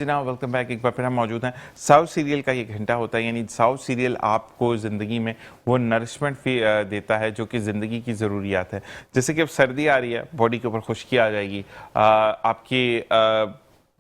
जनाब welcome back. एक बार फिर हम मौजूद हैं। साउथ सीरियल का ये घंटा होता है, यानी साउथ सीरियल आपको ज़िंदगी में वो नरिशमेंट देता है जो कि ज़िंदगी की ज़रूरियात है। जैसे कि अब सर्दी आ रही है, बॉडी के ऊपर खुश्की आ जाएगी, आपकी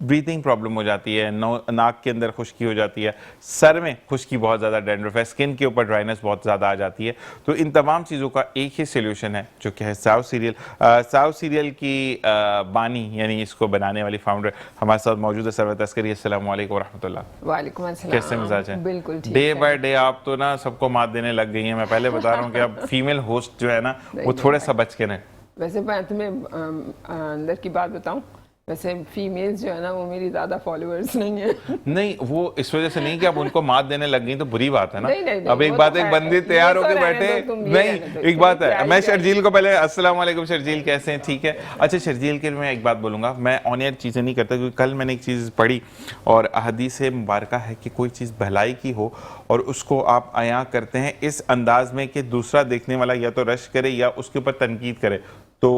ब्रीथिंग प्रॉब्लम हो जाती है, नाक के अंदर खुश्की हो जाती है, सर में खुश्की बहुत ज़्यादा, डैंड्रफ है, स्किन के ऊपर ड्राइनेस बहुत ज़्यादा आ जाती है। तो इन तमाम चीज़ों का एक ही सोल्यूशन है जो कि है साउथ सीरियल। साउथ सीरियल की बानी यानी इसको बनाने वाली फाउंडर हमारे साथ मौजूद है सरवत अस्करी। अस्सलाम वालेकुम रहमतुल्लाह। वालेकुम अस्सलाम। कैसे मिजाज है? बिल्कुल ठीक डे है। बाय डे आप तो ना सबको मात देने लग गई हैं। मैं पहले बता रहा हूँ कि अब फीमेल होस्ट जो है ना वो थोड़े सा बच के रहें। वैसे मैं तुम्हें अंदर की बात बताऊं, वैसे फीमेल्स जो है ना वो मेरी ज़्यादा फॉलोअर्स नहीं है। नहीं, वो इस वजह से नहीं कि आप उनको मात देने लग गई तो बुरी बात है ना। नहीं, अब एक बात, एक बंदी तैयार होकर बैठे नहीं, एक बात है। मैं शर्जील को पहले अस्सलाम वालेकुम शर्जील, कैसे हैं? ठीक है। अच्छा शर्जील के लिए मैं एक बात बोलूंगा, मैं ऑन एयर चीज़ें नहीं करता क्योंकि कल मैंने एक चीज़ पढ़ी और हदीस मुबारका है कि कोई चीज़ भलाई की हो और उसको आप अयां करते हैं इस अंदाज में कि दूसरा देखने वाला या तो रश करे या उसके ऊपर तनकीद करे तो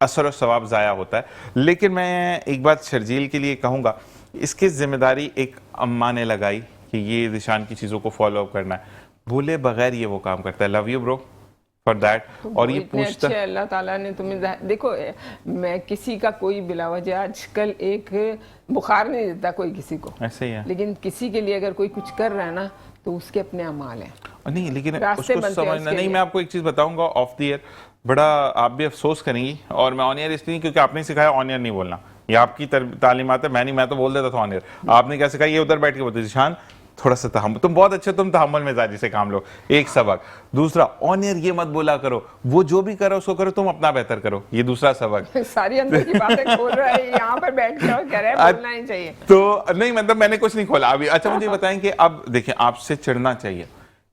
असर और सवाब ज़ाया होता है। लेकिन मैं एक बात शर्जील के लिए कहूँगा, इसकी जिम्मेदारी एक अम्मा ने लगाई कि ये निशान की चीज़ों को फॉलो अप करना है, भूले बगैर ये वो काम करता है। Love you bro for that. और ये पूछता है अल्लाह ताला ने तुम्हें, देखो मैं किसी का कोई बिला वजह आजकल एक बुखार नहीं देता कोई किसी को, ऐसे ही है। लेकिन किसी के लिए अगर कोई कुछ कर रहा है ना तो उसके अपने अमाल हैं। नहीं लेकिन उसको समझना नहीं। मैं आपको एक चीज़ बताऊंगा ऑफ द ईयर, बड़ा आप भी अफसोस करेंगी, और मैं ऑन एयर इसलिए क्योंकि आपने सिखाया ऑन एयर नहीं बोलना, ये आपकी तालीमात है। मैं तो बोल देता था ऑन एयर, आपने क्या सिखाया? ये उधर बैठ के बोलते निशान थोड़ा सा तहम्मुल, तुम बहुत अच्छे, तुम तहम्मुल मिजाजी से काम लो, एक सबक। दूसरा, ऑन एयर ये मत बोला करो, वो जो भी करो उसको करो, तुम अपना बेहतर करो, ये दूसरा सबक। सारी अंदर की बातें खोल रहा है यहाँ पर बैठ के और कह रहा है बोलना ही चाहिए। तो नहीं, मतलब मैंने कुछ नहीं खोला अभी। अच्छा मुझे बताएं कि अब देखिए आपसे चिढ़ना चाहिए,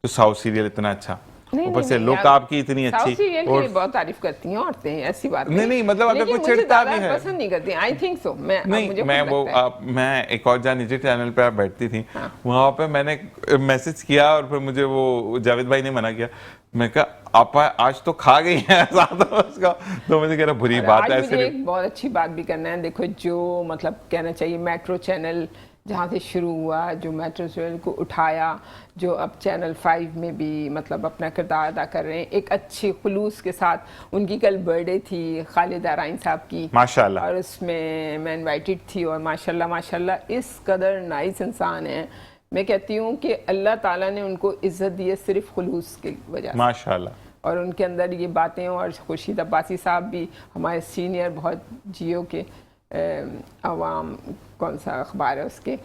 तो साउथ सीरियल इतना अच्छा, ऊपर से लुक आपकी इतनी अच्छी, और बहुत तारीफ करती हैं औरतें, ऐसी बात नहीं मतलब अगर कोई चिढ़ता भी है, पसंद नहीं करती। I think so. मैं एक और जहाँ निजी चैनल पे आप बैठती थी, वहां पे मैंने मैसेज किया और फिर मुझे वो जावेद भाई ने मना किया। मैं कहा आप आज तो खा गई हैं उसका, तो मुझे कह रहा बुरी बात है। मुझे एक बहुत अच्छी बात भी करना है। देखो जो मतलब कहना चाहिए, मेट्रो चैनल जहाँ से शुरू हुआ, जो मेट्रो चैनल को उठाया, जो अब चैनल 5 में भी मतलब अपना किरदार अदा कर रहे हैं एक अच्छे खुलूस के साथ। उनकी कल बर्थडे थी खालिदा राइन साहब की, माशाल्लाह, और उसमें मैं इनवाइटेड थी, और माशाल्लाह माशाल्लाह इस कदर नाइस इंसान है। मैं कहती हूँ कि अल्लाह ताला ने उनको इज्जत दी है सिर्फ खुलूस की वजह से, माशाल्लाह। और उनके अंदर ये बातें। और खुर्शीद अब्बासी साहब भी हमारे सीनियर, बहुत जियो के अवाम कौन सा अखबार है उसके,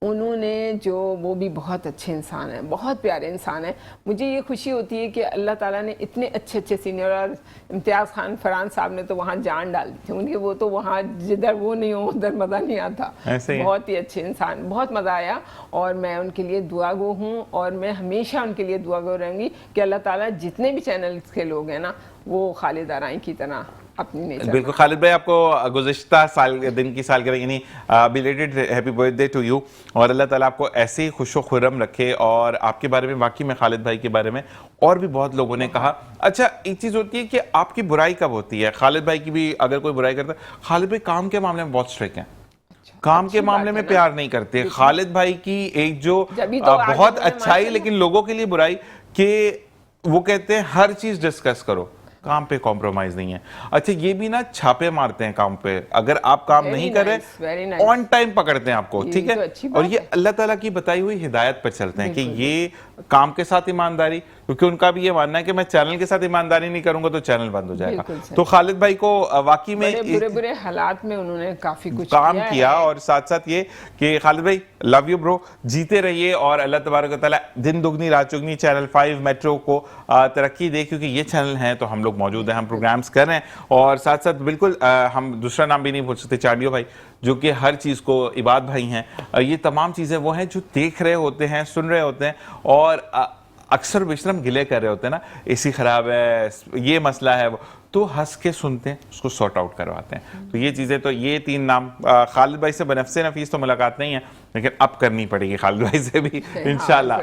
उन्होंने जो, वो भी बहुत अच्छे इंसान हैं, बहुत प्यारे इंसान हैं। मुझे ये खुशी होती है कि अल्लाह ताला ने इतने अच्छे अच्छे सीनियर, और इम्तियाज़ खान फरहान साहब ने तो वहाँ जान डाल दी थी उनके, वो तो वहाँ जिधर वो नहीं हो उधर मज़ा नहीं आता। बहुत ही अच्छे इंसान, बहुत मज़ा आया, और मैं उनके लिए दुआ गो हूँ, और मैं हमेशा उनके लिए दुआ गो रहूँगी कि अल्लाह ताला जितने भी चैनल्स के लोग हैं ना वो खालिदा राइन की तरह अपनी नेचर। बिल्कुल। खालिद भाई आपको गुज़िश्ता साल दिन की सालगिरह यानी belated happy birthday to you, और अल्लाह ताला आपको ऐसे ही खुशो खुर्रम रखे। और आपके बारे में वाकई में खालिद भाई के बारे में और भी बहुत लोगों ने कहा। अच्छा एक चीज़ होती है कि आपकी बुराई कब होती है? खालिद भाई की भी अगर कोई बुराई करता है, खालिद भाई काम के मामले में बहुत स्ट्रिक्ट हैं, काम के मामले में प्यार नहीं करते। खालिद भाई की एक जो बहुत अच्छाई लेकिन लोगों के लिए बुराई कि वो कहते हैं हर चीज़ डिस्कस करो, काम पे कॉम्प्रोमाइज नहीं है। अच्छा ये भी ना छापे मारते हैं काम पे, अगर आप काम नहीं कर रहे ऑन टाइम पकड़ते हैं आपको, ठीक है। और ये अल्लाह ताला की बताई हुई हिदायत पर चलते हैं कि ये काम के साथ ईमानदारी, क्योंकि उनका भी ये मानना है कि मैं चैनल के साथ ईमानदारी नहीं करूंगा तो चैनल बंद हो जाएगा। तो खालिद भाई को वाकई में बुरे बुरे हालात में उन्होंने काफी कुछ काम किया, और साथ साथ ये कि खालिद भाई लव यू ब्रो, जीते रहिए, और अल्लाह तबारक व तआला दिन दुगनी रात चुगनी चैनल 5 मेट्रो को तरक्की दे, क्योंकि ये चैनल हैं तो हम लोग मौजूद हैं, हम प्रोग्राम्स कर रहे हैं। और साथ साथ बिल्कुल हम दूसरा नाम भी नहीं भूल सकते, चाडियो भाई जो कि हर चीज़ को, इबाद भाई हैं, ये तमाम चीज़ें वो हैं जो देख रहे होते हैं, सुन रहे होते हैं, और अक्सर बेशरम गिले कर रहे होते हैं ना, एसी ख़राब है, ये मसला है, वो तो हंस के सुनते हैं, उसको सॉर्ट आउट करवाते हैं। तो ये चीज़ें, तो ये 3 नाम, खालिद भाई से बनफ़से नफीस तो मुलाकात नहीं है, लेकिन अब करनी पड़ेगी खालिद भाई से भी इंशाल्लाह।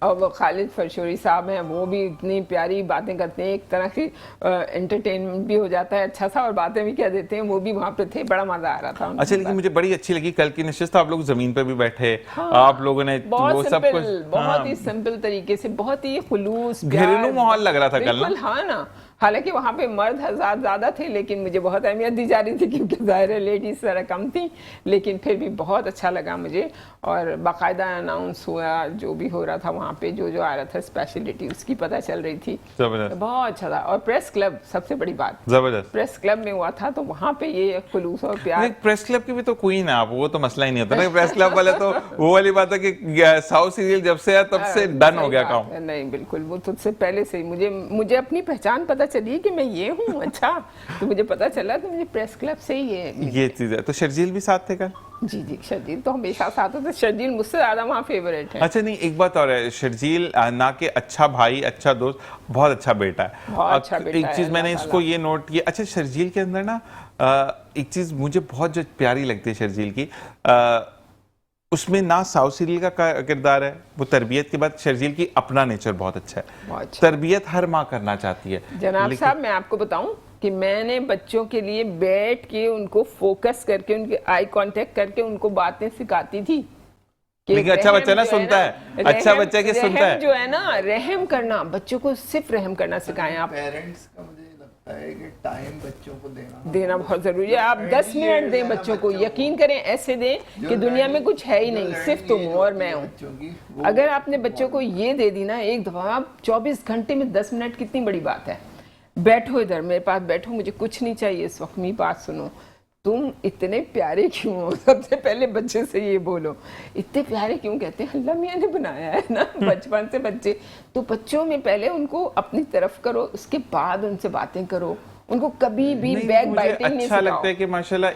और वो खालिद फरशोरी साहब हैं, वो भी इतनी प्यारी बातें करते हैं, एक तरह की एंटरटेनमेंट भी हो जाता है अच्छा सा, और बातें भी कह देते हैं। वो भी वहाँ पे थे, बड़ा मजा आ रहा था। अच्छा, लेकिन मुझे बड़ी अच्छी लगी कल की नशिस्त, आप लोग जमीन पे भी बैठे, हाँ, आप लोगों ने बहुत वो सब कुछ, बहुत ही सिंपल तरीके से, बहुत ही खुलूस घरेलू माहौल लग रहा था कल ना। बिल्कुल, हाँ ना। हालांकि वहाँ पे मर्द हज़ार ज़्यादा थे, लेकिन मुझे बहुत अहमियत दी जा रही थी क्योंकि ज़ाहिर है लेडीज ज़रा कम थी, लेकिन फिर भी बहुत अच्छा लगा मुझे। और बाकायदा अनाउंस हुआ जो भी हो रहा था वहाँ पे, जो जो आ रहा था स्पेशलिटी उसकी पता चल रही थी। जबरदस्त, बहुत अच्छा था। और प्रेस क्लब सबसे बड़ी बात, जबरदस्त, प्रेस क्लब में हुआ था, तो वहाँ पे ये खुलूस और प्यार। प्रेस क्लब की भी तो क्वीन है आप, वो तो मसला ही नहीं होता ना प्रेस क्लब वाले तो वो वाली बात है कि साउथ सीरियल जब से है तब से डन हो गया काम। नहीं बिल्कुल, वो तो उससे पहले से ही मुझे अपनी पहचान पता चली कि मैं ये हूँ। अच्छा, तो मुझे पता चला, तो मुझे प्रेस क्लब से ही ये चीज है। तो शर्जील भी साथ थे कल? जी जी, शर्जील तो हमेशा साथ होते। शर्जील मुझसे ज्यादा वहाँ फेवरेट है। अच्छा, नहीं एक बात और है, शर्जील ना के अच्छा भाई, अच्छा दोस्त, बहुत अच्छा बेटा है। बहुत अच्छा बेटा एक है, चीज मैंने इसको ये नोट किया, अच्छा शर्जील के अंदर ना एक चीज मुझे बहुत जो प्यारी लगती है शर्जील की, उसमें ना साउथ सीरियल का किरदार है, वो तरबियत के बाद शर्जील की अपना नेचर बहुत अच्छा है। बहुत अच्छा। तरबियत हर माँ करना चाहती है। जनाब साहब, मैं आपको बताऊं कि मैंने बच्चों के लिए बैठ के उनको फोकस करके, उनके आई कांटेक्ट करके उनको बातें सिखाती थी। लेकिन अच्छा बच्चा ना सुनता है, अच्छा बच्चा की सुनता है, जो है ना, रहम करना, बच्चों को सिर्फ रहम करना सिखाएं आप। पेरेंट्स का मुझे लगता है कि टाइम बच्चों को देना बहुत जरूरी है। आप 10 मिनट दें बच्चों को, यकीन करें ऐसे दें कि दुनिया में कुछ है ही नहीं, सिर्फ तुम और मैं हूँ। अगर आपने बच्चों को ये दे दी ना एक दफा, आप 24 घंटे में 10 मिनट कितनी बड़ी बात है। बैठो इधर मेरे पास बैठो, मुझे कुछ नहीं चाहिए इस वक्त, मेरी बात सुनो, तुम इतने प्यारे क्यों हो। सबसे पहले बच्चे से ये बोलो, इतने प्यारे क्यों कहते हैं, अल्लाह मियां ने बनाया है ना बचपन से बच्चे। तो बच्चों में पहले उनको अपनी तरफ करो, उसके बाद उनसे बातें करो, उनको कभी भी बैक बाइटिंग नहीं अच्छा सिखाओ। लगता है कि माशाल्लाह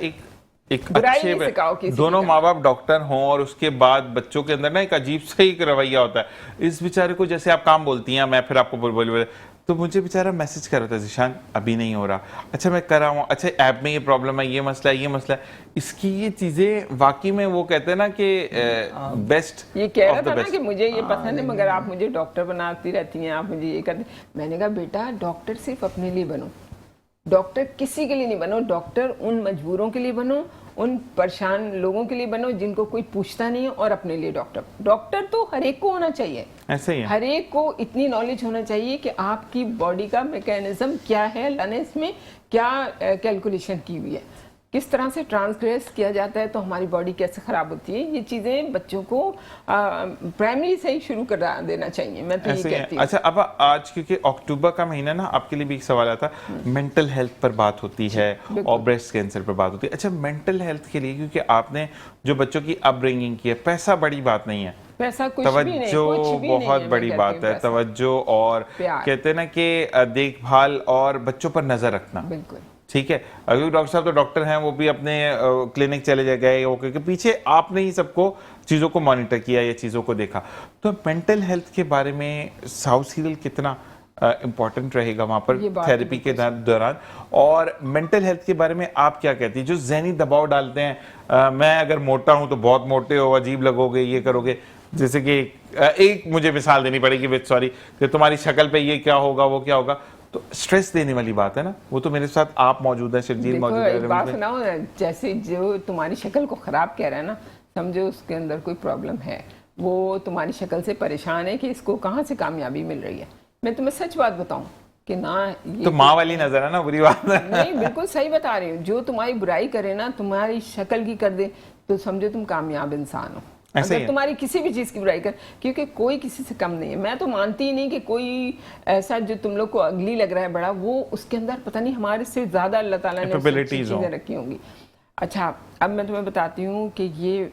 एक बुराई अच्छे नहीं सिखाओ किसी दोनों का। माँ बाप डॉक्टर हों और उसके बाद बच्चों के अंदर ना एक अजीब सा ही रवैया होता है। इस बेचारे को, जैसे आप काम बोलती हैं, मैं फिर आपको बोल तो मुझे बेचारा मैसेज कर रहा था, ज़ीशान अभी नहीं हो रहा, अच्छा मैं कर रहा हूँ, अच्छा ऐप में ये प्रॉब्लम है, ये मसला है, ये मसला है। इसकी ये चीज़ें वाकई में वो कहते हैं ना कि बेस्ट, ये कह रहा था ना कि मुझे ये पसंद है, मगर आप मुझे डॉक्टर बनाती रहती हैं, आप मुझे ये करते। मैंने कहा बेटा, डॉक्टर सिर्फ अपने लिए बनो, डॉक्टर किसी के लिए नहीं बनो। डॉक्टर उन मजबूरों के लिए बनो, उन परेशान लोगों के लिए बनो जिनको कोई पूछता नहीं है, और अपने लिए डॉक्टर तो हर एक को होना चाहिए। ऐसे ही है। हर एक को इतनी नॉलेज होना चाहिए कि आपकी बॉडी का मैकेनिज्म क्या है, लनेस में क्या कैलकुलेशन की हुई है, किस तरह से ट्रांसग्रेस किया जाता है, तो हमारी बॉडी कैसे ख़राब होती है। ये चीज़ें बच्चों को प्राइमरी से ही शुरू कर देना चाहिए, मैं तो ये कहती हूँ। अच्छा, अब आज क्योंकि अक्टूबर का महीना ना, आपके लिए भी एक सवाल आता है, मेंटल हेल्थ पर बात होती है और ब्रेस्ट कैंसर पर बात होती है। अच्छा, मेंटल हेल्थ के लिए, क्योंकि आपने जो बच्चों की अपब्रिंगिंग की है, पैसा बड़ी बात नहीं है, पैसा कुछ भी नहीं, कुछ भी बहुत नहीं, बड़ी बात है। तवज्जो और कहते हैं ना कि देखभाल और बच्चों पर नजर रखना, बिल्कुल ठीक है। अगर डॉक्टर साहब तो डॉक्टर हैं, वो भी अपने क्लिनिक चले गए, वो क्योंकि पीछे आपने ही सबको चीज़ों को मॉनिटर किया, ये चीज़ों को देखा। तो मेंटल हेल्थ के बारे में साउथ सीरियल कितना इम्पोर्टेंट रहेगा वहाँ पर थेरेपी के दौरान, और मेंटल हेल्थ के बारे में आप क्या कहती है, जो ज़हनी दबाव डालते हैं, मैं अगर मोटा हूँ तो बहुत मोटे हो, अजीब लगोगे, ये करोगे, जैसे कि एक मुझे मिसाल देनी पड़ेगी विद सॉरी, कि तुम्हारी शक्ल पे ये क्या होगा, वो क्या होगा, तो स्ट्रेस देने वाली बात है ना। वो तो मेरे साथ आप मौजूद है, शर्जील मौजूद है। बात सुनाओ, जैसे जो तुम्हारी शक्ल को खराब कह रहा है ना, समझो उसके अंदर कोई प्रॉब्लम है, वो तुम्हारी शक्ल से परेशान है कि इसको कहाँ से कामयाबी मिल रही है। मैं तुम्हें सच बात बताऊं कि ना, ये तो माँ वाली नजर है ना, बुरी बात है। नहीं, बिल्कुल सही बता रही हूँ। जो तुम्हारी बुराई करे ना, तुम्हारी शक्ल की कर दे, तो समझो तुम कामयाब इंसान हो। अगर तुम्हारी किसी भी चीज़ की बुराई कर, क्योंकि कोई किसी से कम नहीं है। मैं तो मानती ही नहीं कि कोई ऐसा जो तुम लोग को अगली लग रहा है बड़ा, वो उसके अंदर पता नहीं हमारे से ज़्यादा अल्लाह ताला ने चीज़ें रखी होंगी। अच्छा, अब मैं तुम्हें बताती हूँ कि ये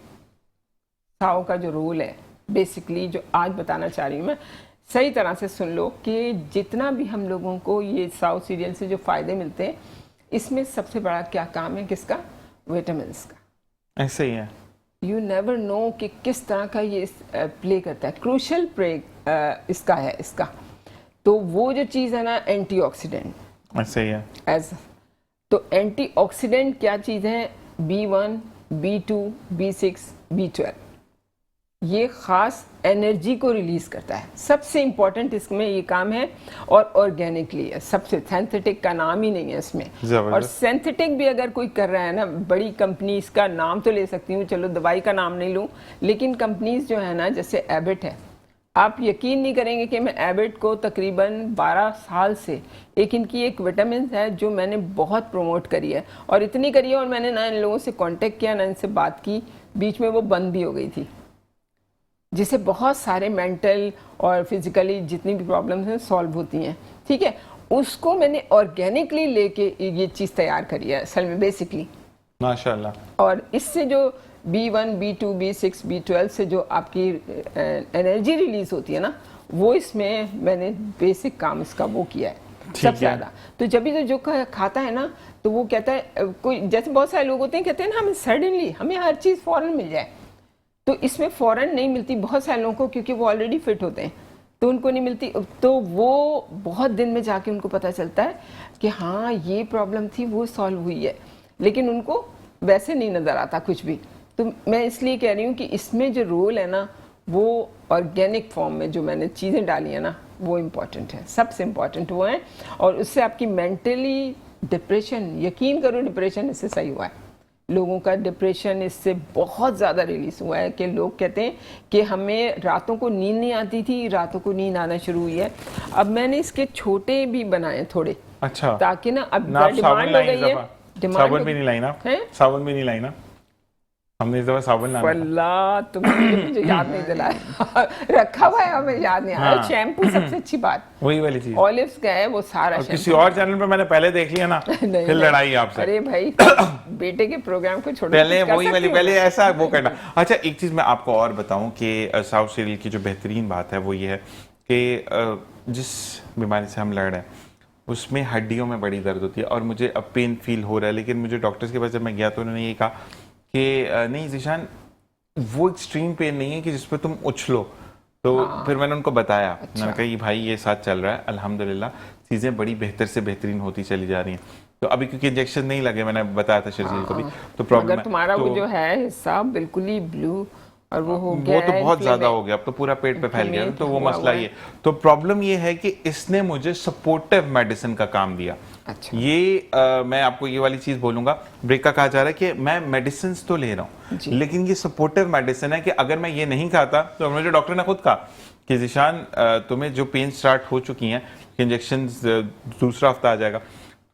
साओ का जो रोल है, बेसिकली जो आज बताना चाह रही हूँ मैं, सही तरह से सुन लो कि जितना भी हम लोगों को ये साउथ सीरियल से जो फ़ायदे मिलते हैं, इसमें सबसे बड़ा क्या काम है, किसका? विटामिन्स का। ऐसे ही है। यू नेवर नो कि किस तरह का ये प्ले करता है, क्रूशल प्ले इसका है इसका। तो वो जो चीज़ है ना, एंटीऑक्सीडेंट, ऐसे ही है। तो एंटीऑक्सीडेंट क्या चीज़ है? B1, B2, B6, B12। ये ख़ास एनर्जी को रिलीज़ करता है। सबसे इम्पोर्टेंट इसमें ये काम है, और ऑर्गेनिकली है, सबसे सिंथेटिक का नाम ही नहीं है इसमें। जबरदस्त। और सिंथेटिक भी अगर कोई कर रहा है ना, बड़ी कंपनीज का नाम तो ले सकती हूँ, चलो दवाई का नाम नहीं लूँ, लेकिन कंपनीज जो है ना, जैसे एबिट है, आप यकीन नहीं करेंगे कि मैं एबिट को तकरीबन 12 साल से, एक इनकी एक विटामिन है जो मैंने बहुत प्रमोट करी है, और इतनी करी है, और मैंने ना इन लोगों से कांटेक्ट किया, ना इनसे बात की, बीच में वो बंद भी हो गई थी, जिससे बहुत सारे मेंटल और फिजिकली जितनी भी प्रॉब्लम्स हैं सॉल्व होती हैं। ठीक है, उसको मैंने ऑर्गेनिकली लेके ये चीज़ तैयार करी है असल में बेसिकली, माशाल्लाह। और इससे जो B1, B2, B6, B12 से जो आपकी एनर्जी रिलीज होती है ना, वो इसमें मैंने बेसिक काम इसका वो किया है सबसे ज़्यादा। तो जब भी तो जो खाता है ना, तो वो कहता है, कोई जैसे बहुत सारे लोग होते हैं कहते हैं ना, हमें सडनली हमें हर चीज़ फ़ौरन मिल जाए, तो इसमें फ़ौरन नहीं मिलती बहुत सारे लोगों को, क्योंकि वो ऑलरेडी फिट होते हैं, तो उनको नहीं मिलती। तो वो बहुत दिन में जाके उनको पता चलता है कि हाँ ये प्रॉब्लम थी, वो सॉल्व हुई है, लेकिन उनको वैसे नहीं नज़र आता कुछ भी। तो मैं इसलिए कह रही हूँ कि इसमें जो रोल है ना, वो ऑर्गेनिक फॉर्म में जो मैंने चीज़ें डाली हैं ना, वो इम्पॉर्टेंट है, सबसे इम्पॉर्टेंट वो है। और उससे आपकी मेंटली डिप्रेशन, यकीन करो डिप्रेशन इससे सही हुआ है, लोगों का डिप्रेशन इससे बहुत ज़्यादा रिलीज हुआ है, कि लोग कहते हैं कि हमें रातों को नींद नहीं आती थी, रातों को नींद आना शुरू हुई है। अब मैंने इसके छोटे भी बनाए थोड़े, अच्छा, ताकि ना अब ना आप डिमांड हो गई है, साबुन भी नहीं लाई ना, हैं? साबुन भी नहीं लाई ना, हमने इस दफा साबुन लाना था। वल्लाह तुमने मुझे याद नहीं दिलाया रखा हुआ है, हमें याद नहीं आया। हाँ। शैम्पू सबसे अच्छी बात, वही वाली चीज। ऑलिव्स का है वो सारा और किसी शैम्पू। और चैनल पे मैंने पहले देख लिया ना, नहीं, फिर लड़ाई आपसे। अरे भाई बेटे के प्रोग्राम को छोड़ो, पहले कुछ कर वही वाली, सकती हूँ पहले मैं। ऐसा वो करना। अच्छा, एक चीज मैं आपको और बताऊं कि साउथ सीरियल की जो बेहतरीन बात है वो ये है कि जिस बीमारी से हम लड़ रहे हैं उसमें हड्डियों में बड़ी दर्द होती है, और मुझे अब पेन फील हो रहा है, लेकिन मुझे डॉक्टर्स के पास जब मैं गया तो उन्होंने ये कहा कि नहीं ज़ीशान, वो एक्सट्रीम पेन नहीं है कि जिस पे तुम उछलो। तो फिर मैंने उनको बताया, मैंने कहा कि भाई ये साथ चल रहा है, अल्हम्दुलिल्लाह चीज़ें बड़ी बेहतर से बेहतरीन होती चली जा रही हैं। तो अभी क्योंकि इंजेक्शन नहीं लगे, मैंने बताया था शर्जील को भी, तो प्रॉब्लम अगर तुम्हारा वो जो है हिस्सा बिल्कुल ही ब्लू और वो हो गया, वो तो बहुत है, ज्यादा हो गया, अब तो पूरा पेट पे फैल गया, तो वो हुआ मसला हुआ ये। तो प्रॉब्लम ये है कि इसने मुझे सपोर्टिव मेडिसिन का काम दिया। अच्छा। ये मैं आपको ये वाली चीज बोलूंगा, ब्रेक का कहा जा रहा है कि मैं मेडिसिन तो ले रहा हूँ, लेकिन ये सपोर्टिव मेडिसिन है कि अगर मैं ये नहीं खाता, तो मुझे डॉक्टर ने खुद कहा कि ज़ीशान तुम्हें जो पेन स्टार्ट हो चुकी हैं, इंजेक्शन दूसरा हफ्ता आ जाएगा,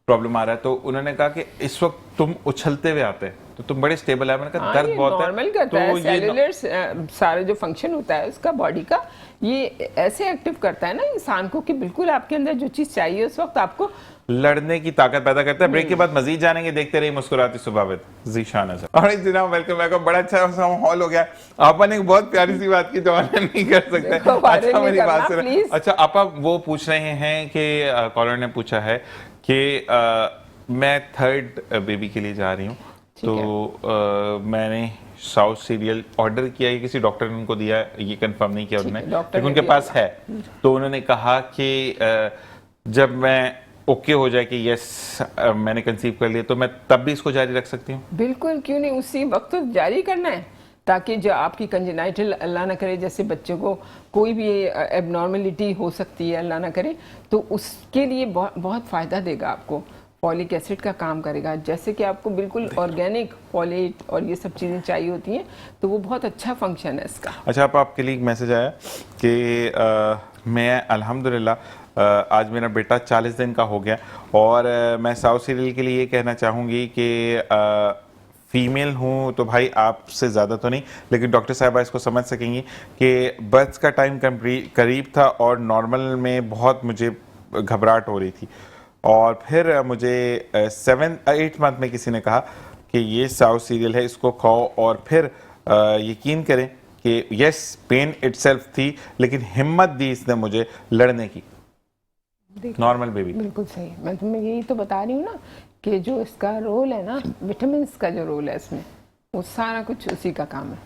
प्रॉब्लम आ रहा है, तो उन्होंने कहा कि इस वक्त तुम उछलते हुए आते हैं तो तुम बड़े स्टेबल है। मैंने कहा दर्द बहुत है, नॉर्मल करता तो है, ये सेलुलर सारे जो फंक्शन होता है उसका बॉडी का, ये ऐसे एक्टिव करता है ना इंसान को कि बिल्कुल आपके अंदर जो चीज चाहिए उस वक्त आपको लड़ने की ताकत पैदा करता है। ब्रेक के बाद मजीद जानेंगे, देखते रहिए मुस्कुराती सुबह विद ज़ीशान अज़हर। और जनाब वेलकम बैक, बड़ा अच्छा माहौल हो गया। आपा ने एक बहुत प्यारी सी बात की जो मैं नहीं कर सकते। अच्छा मेरी बात सुनो। अच्छा आपा वो पूछ रहे हैं कि कॉलर ने पूछा है कि मैं 3rd बेबी के लिए जा रही हूँ, तो मैंने साउथ सीरियल ऑर्डर किया, किसी डॉक्टर ने उनको दिया, ये कंफर्म नहीं किया उन्होंने, लेकिन उनके पास है। तो उन्होंने कहा कि जब मैं ओके हो जाए कि यस मैंने कंसीव कर लिया, तो मैं तब भी इसको जारी रख सकती हूँ? बिल्कुल, क्यों नहीं, उसी वक्त तो जारी करना है, ताकि जो आपकी कंजेनाइटल, अल्लाह ना करे, जैसे बच्चे को कोई भी एबनॉर्मलिटी हो सकती है, अल्लाह ना करे, तो उसके लिए बहुत फ़ायदा देगा आपको। फॉलिक एसिड का काम करेगा, जैसे कि आपको बिल्कुल ऑर्गेनिक फॉलेट और ये सब चीज़ें चाहिए होती हैं, तो वो बहुत अच्छा फंक्शन है इसका। अच्छा आपके लिए एक मैसेज आया कि मैं अल्हम्दुलिल्लाह आज मेरा बेटा 40 दिन का हो गया, और मैं साउथ सीरियल के लिए ये कहना चाहूँगी कि फीमेल हूँ तो भाई आपसे ज़्यादा तो नहीं, लेकिन डॉक्टर साहबा इसको समझ सकेंगी कि बर्थ का टाइम करीब था और नॉर्मल में बहुत मुझे घबराहट हो रही थी, और फिर मुझे 7-8 मंथ में किसी ने कहा कि ये साउथ सीरियल है, इसको खाओ, और फिर यकीन करें कि यस पेन इटसेल्फ थी, लेकिन हिम्मत दी इसने मुझे लड़ने की। नॉर्मल बेबी बिल्कुल सही, मैं तुम्हें यही तो बता रही हूँ ना कि जो इसका रोल है ना, विटामिन का जो रोल है इसमें, वो सारा कुछ उसी का काम है।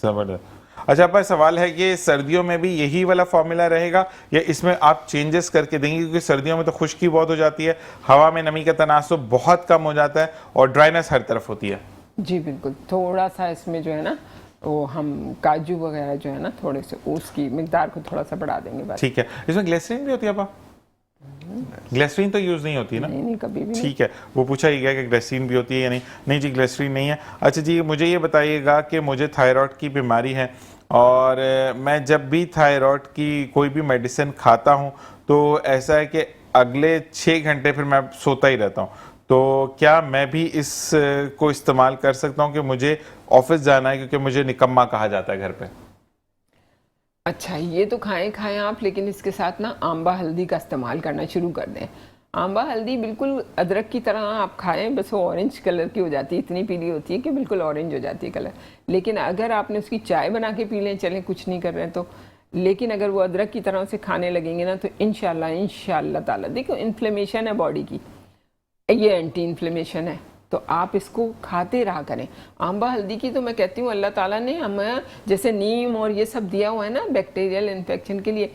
जबरदस्त। अच्छा पर सवाल है कि सर्दियों में भी यही वाला फॉर्मूला रहेगा या इसमें आप चेंजेस करके देंगे, क्योंकि सर्दियों में तो खुश्की बहुत हो जाती है, हवा में नमी का तनासुब बहुत कम हो जाता है और ड्राइनेस हर तरफ होती है। जी बिल्कुल, थोड़ा सा इसमें जो है ना वो हम काजू वगैरह जो है ना थोड़े से उसकी मिकदार को थोड़ा सा बढ़ा देंगे बस। ठीक है, इसमें ग्लिसरीन भी होती है आपा? ग्लिसरीन तो यूज नहीं होती ना? नहीं कभी भी नहीं। ठीक है, वो पूछा ही गया कि ग्लिसरीन भी होती है या नहीं। नहीं जी, ग्लिसरीन नहीं है। अच्छा जी, मुझे ये बताइएगा कि मुझे थायराइड की बीमारी है और मैं जब भी थायराइड की कोई भी मेडिसिन खाता हूँ तो ऐसा है कि अगले 6 घंटे फिर मैं सोता ही रहता हूँ। तो क्या मैं भी इस को इस्तेमाल कर सकता हूँ कि मुझे ऑफिस जाना है क्योंकि मुझे निकम्मा कहा जाता है घर पे? अच्छा, ये तो खाएं आप, लेकिन इसके साथ ना आंबा हल्दी का इस्तेमाल करना शुरू कर दें। आंबा हल्दी बिल्कुल अदरक की तरह आप खाएं, बस वो ऑरेंज कलर की हो जाती है, इतनी पीली होती है कि बिल्कुल ऑरेंज हो जाती है कलर। लेकिन अगर आपने उसकी चाय बना के पी लें, चलें कुछ नहीं कर रहे हैं तो, लेकिन अगर वो अदरक की तरह से खाने लगेंगे ना तो इंशाल्लाह ताला, देखो इन्फ्लेमेशन है बॉडी की, ये एंटी इन्फ्लेमेशन है, तो आप इसको खाते रहा करें। आंबा हल्दी की तो मैं कहती हूँ अल्लाह ताला ने हमें जैसे नीम और ये सब दिया हुआ है ना बैक्टीरियल इन्फेक्शन के लिए,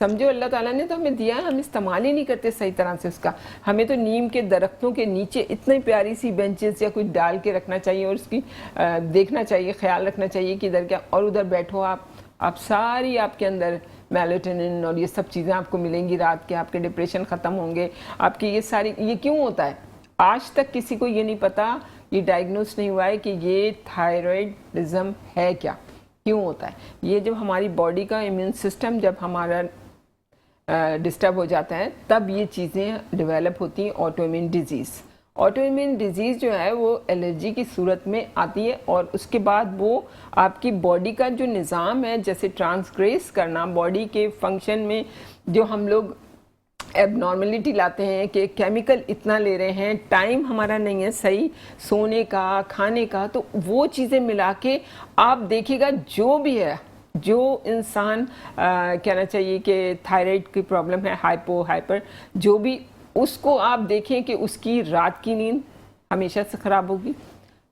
समझो अल्लाह ताला ने तो हमें दिया है, हम इस्तेमाल ही नहीं करते सही तरह से उसका। हमें तो नीम के दरख्तों के नीचे इतनी प्यारी सी बेंचेस या कुछ डाल के रखना चाहिए और उसकी देखना चाहिए, ख्याल रखना चाहिए कि इधर क्या और उधर बैठो आप सारी आपके अंदर मेलाटोनिन और ये सब चीज़ें आपको मिलेंगी रात के, आपके डिप्रेशन ख़त्म होंगे आपकी। ये सारी, ये क्यों होता है आज तक किसी को ये नहीं पता, ये डायग्नोस नहीं हुआ है कि ये थायराइडिज्म है क्या, क्यों होता है। ये जब हमारी बॉडी का इम्यून सिस्टम जब हमारा डिस्टर्ब हो जाता है तब ये चीज़ें डेवलप होती हैं। ऑटोइम्यून डिजीज़, ऑटोइम्यून डिजीज़ जो है वो एलर्जी की सूरत में आती है और उसके बाद वो आपकी बॉडी का जो निज़ाम है, जैसे ट्रांसग्रेस करना बॉडी के फंक्शन में, जो हम लोग एबनॉर्मलिटी लाते हैं कि केमिकल इतना ले रहे हैं, टाइम हमारा नहीं है सही सोने का खाने का, तो वो चीज़ें मिला के आप देखिएगा जो भी है, जो इंसान कहना चाहिए कि थायराइड की प्रॉब्लम है, हाइपो हाइपर जो भी, उसको आप देखें कि उसकी रात की नींद हमेशा से ख़राब होगी,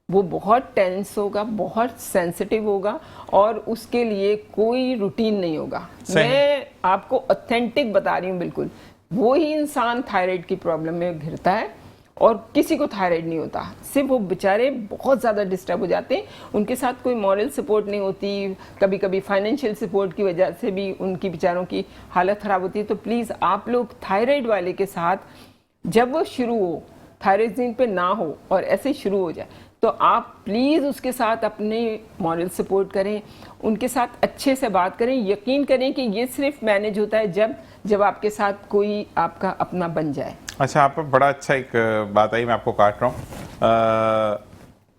वो बहुत टेंस होगा, बहुत सेंसिटिव होगा और उसके लिए कोई रूटीन नहीं होगा। मैं आपको ऑथेंटिक बता रही हूँ, बिल्कुल वो ही इंसान थायराइड की प्रॉब्लम में घिरता है और किसी को थायराइड नहीं होता, सिर्फ वो बेचारे बहुत ज़्यादा डिस्टर्ब हो जाते हैं, उनके साथ कोई मॉरल सपोर्ट नहीं होती, कभी कभी फाइनेंशियल सपोर्ट की वजह से भी उनकी बेचारों की हालत ख़राब होती है। तो प्लीज़ आप लोग थायराइड वाले के साथ जब वो शुरू हो, थायराइड पे ना हो और ऐसे शुरू हो जाए, तो आप प्लीज़ उसके साथ अपने मॉरल सपोर्ट करें, उनके साथ अच्छे से बात करें। यकीन करें कि ये सिर्फ मैनेज होता है जब आपके साथ कोई आपका अपना बन जाए। अच्छा, आप बड़ा अच्छा एक बात आई, मैं आपको काट रहा हूँ।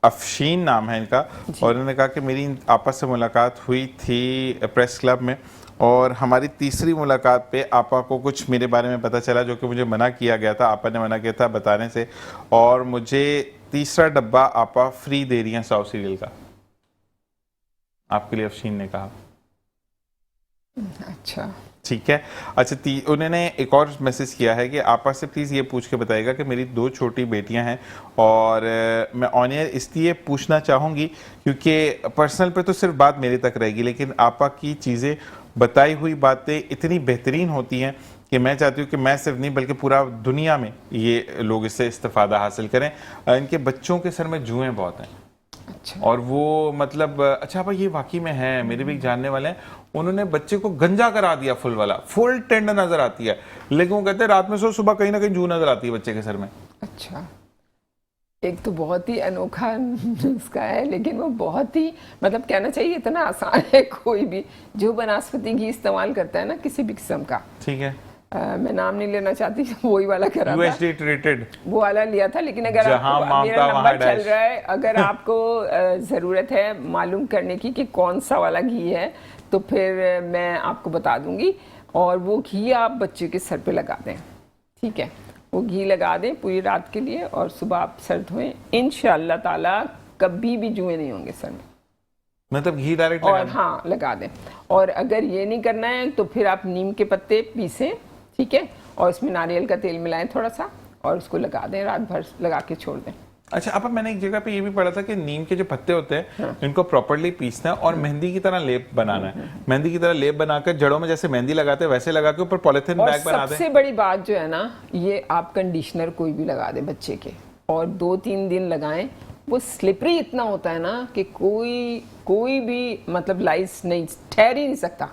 अफशीन नाम है इनका और इन्होंने कहा कि मेरी आपस से मुलाकात हुई थी प्रेस क्लब में और हमारी तीसरी मुलाकात पे आपा को कुछ मेरे बारे में पता चला जो कि मुझे मना किया गया था, आपा ने मना किया था बताने से, और मुझे तीसरा डब्बा आपा फ्री दे रही हैं 100 सीरियल का, आपके लिए अफशीन ने कहा। अच्छा ठीक है। अच्छा, उन्होंने एक और मैसेज किया है कि आपा से प्लीज़ ये पूछ के बताइएगा कि मेरी 2 छोटी बेटियां हैं और मैं ऑन एयर इसलिए पूछना चाहूँगी क्योंकि पर्सनल पे तो सिर्फ बात मेरे तक रहेगी, लेकिन आपा की चीज़ें, बताई हुई बातें इतनी बेहतरीन होती हैं कि मैं चाहती हूँ कि मैं सिर्फ नहीं बल्कि पूरा दुनिया में ये लोग इससे इस्तेफादा हासिल करें। इनके बच्चों के सर में जुएँ बहुत हैं। अच्छा। और वो मतलब अच्छा भाई ये वाकई में है, मेरे भी एक जानने वाले हैं, उन्होंने बच्चे को गंजा करा दिया, फुल वाला, फुल टेंड नजर आती है, लेकिन वो कहते हैं रात में सो सुबह कहीं ना कहीं जू नजर आती है बच्चे के सर में। अच्छा, एक तो बहुत ही अनोखा नुस्खा है, लेकिन वो बहुत ही मतलब कहना चाहिए इतना आसान है, कोई भी जो वनस्पति घी इस्तेमाल करता है ना किसी भी किस्म का, ठीक है, मैं नाम नहीं लेना चाहती, वही वाला करा था, USD ट्रीटेड वो वाला लिया था। लेकिन अगर आपको मेरा नंबर चल रहा है, अगर आपको ज़रूरत है मालूम करने की कि कौन सा वाला घी है, तो फिर मैं आपको बता दूंगी। और वो घी आप बच्चे के सर पे लगा दें, ठीक है, वो घी लगा दें पूरी रात के लिए और सुबह आप सर धोएं, इंशाअल्लाह ताला कभी भी जुए नहीं होंगे सर में, मतलब घी डायरेक्ट और हाँ लगा दें। और अगर ये नहीं करना है तो फिर आप नीम के पत्ते पीसें, ठीक है, और उसमें नारियल का तेल मिलाएं थोड़ा सा और उसको लगा दें, रात भर लगा के छोड़ दें। अच्छा, अब मैंने एक जगह पे ये भी पढ़ा था कि नीम के जो पत्ते होते हैं, हाँ, इनको प्रॉपर्ली पीसना है और मेहंदी की तरह लेप बनाना है, मेहंदी की तरह लेप बनाकर जड़ों में जैसे मेहंदी लगाते हैं वैसे लगा के ऊपर पॉलिथीन बैग बना दें। सबसे बड़ी बात जो है ना, ये आप कंडीशनर कोई भी लगा दें बच्चे के और 2-3 दिन लगाएं, वो स्लिपरी इतना होता है ना कि कोई भी मतलब लाइस नहीं ठहर ही नहीं सकता,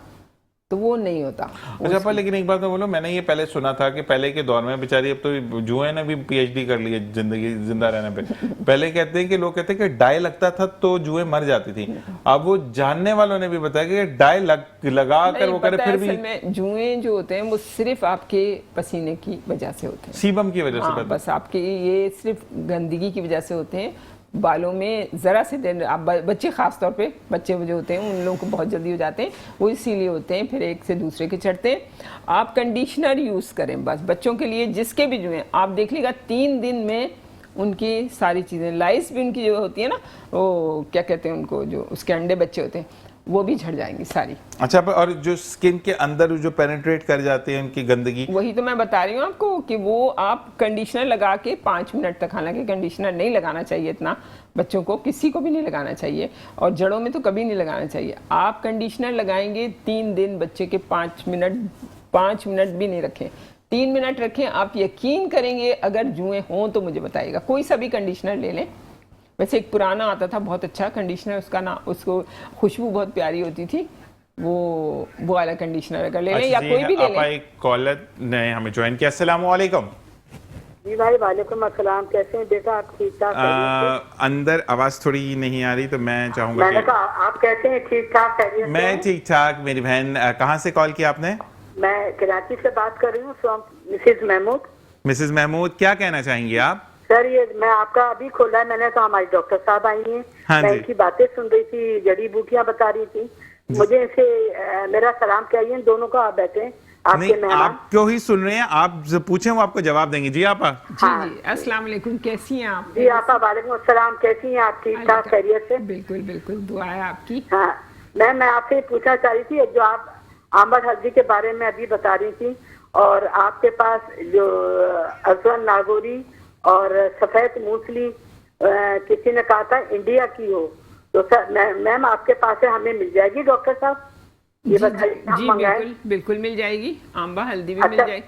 तो वो नहीं होता। अच्छा पर लेकिन एक बात मैं बोलूं, मैंने ये पहले सुना था कि पहले के दौर में बेचारी, अब तो जुए ने भी पीएचडी कर ली है जिंदगी जिंदा रहने पे। पहले कहते हैं कि लोग कहते हैं कि डाई लगता था तो जुए मर जाती थी। अब वो जानने वालों ने भी बताया कि डाई लगा कर वो करे फिर भी जुए जो होते हैं वो सिर्फ आपके पसीने की वजह से होते हैं, सीबम की वजह से। बस आपके ये सिर्फ गंदगी की वजह से होते हैं। बालों में ज़रा से देर आप बच्चे ख़ास तौर पे बच्चे जो होते हैं उन लोगों को बहुत जल्दी हो जाते हैं, वो इसीलिए होते हैं, फिर एक से दूसरे के चढ़ते हैं। आप कंडीशनर यूज़ करें बस बच्चों के लिए, जिसके भी जो हैं आप देख लीजिएगा 3 दिन में उनकी सारी चीज़ें, लाइस भी उनकी जो होती है ना, वो क्या कहते हैं उनको, जो उसके अंडे बच्चे होते हैं वो भी झड़ जाएंगी सारी। अच्छा और जो स्किन के अंदर जो पेनिट्रेट कर जाते हैं उनकी गंदगी, वही तो मैं बता रही हूँ आपको कि वो आप कंडीशनर लगा के 5 मिनट तक, हालांकि कंडीशनर नहीं लगाना चाहिए इतना, बच्चों को किसी को भी नहीं लगाना चाहिए, और जड़ों में तो कभी नहीं लगाना चाहिए। आप कंडीशनर लगाएंगे 3 दिन, बच्चे के 5 मिनट भी नहीं रखें, 3 मिनट रखें। आप यकीन करेंगे अगर जुए हों तो मुझे बताइएगा, कोई सा भी कंडीशनर ले लें। वैसे एक पुराना आता था बहुत अच्छा कंडीशनर, उसका नाम, उसको खुशबू बहुत प्यारी होती थी, वो वाला कंडीशनर अगर ले लें, या कोई भी ले लें। एक कॉलर ने हमें ज्वाइन किया। अस्सलाम वालेकुम। जी भाई वालेकुम अस्सलाम, कैसे हैं बेटा आप? ठीक ठाक? अंदर आवाज थोड़ी नहीं आ रही तो मैं चाहूंगा मैंने कहा आप कैसे हैं? ठीक ठाक खैरियत से? मैं ठीक ठाक। मेरी बहन कहाँ से कॉल किया आपने? मैं कराची से बात कर रही हूँ, from Mrs Mahmood. Mrs Mahmood, क्या कहना चाहेंगी आप? सर ये मैं आपका अभी खोला है, मैंने कहा हमारी डॉक्टर साहब आई हैं, हाँ मैं जी। इनकी बातें सुन रही थी, जड़ी बूटियां बता रही थी, मुझे इसे मेरा सलाम कहिए इन दोनों को। आप बैठे आपके नहीं, मेहमान। आप क्यों ही सुन रहे हैं, आप जो पूछें वो आपको जवाब देंगे। जी आप जी जी, अस्सलाम वालेकुम, कैसी हैं आप? जी आपा वालेकुम अस्सलाम, कैसी हैं आप? ठीक ठाक खैरियत से? बिल्कुल बिल्कुल, दुआ है आपकी। हाँ मैं आपसे पूछना चाह रही थी, जो आप आमद हल्दी के बारे में अभी बता रही थी, और आपके पास जो अजवन नागौरी और सफेद मूंगफली किसी ने कहा था इंडिया की हो, तो सर मैम आपके पास है, हमें मिल जाएगी डॉक्टर साहब? ये बताइए। जी बिल्कुल बिल्कुल मिल जाएगी, आंबा हल्दी भी मिल जाएगी,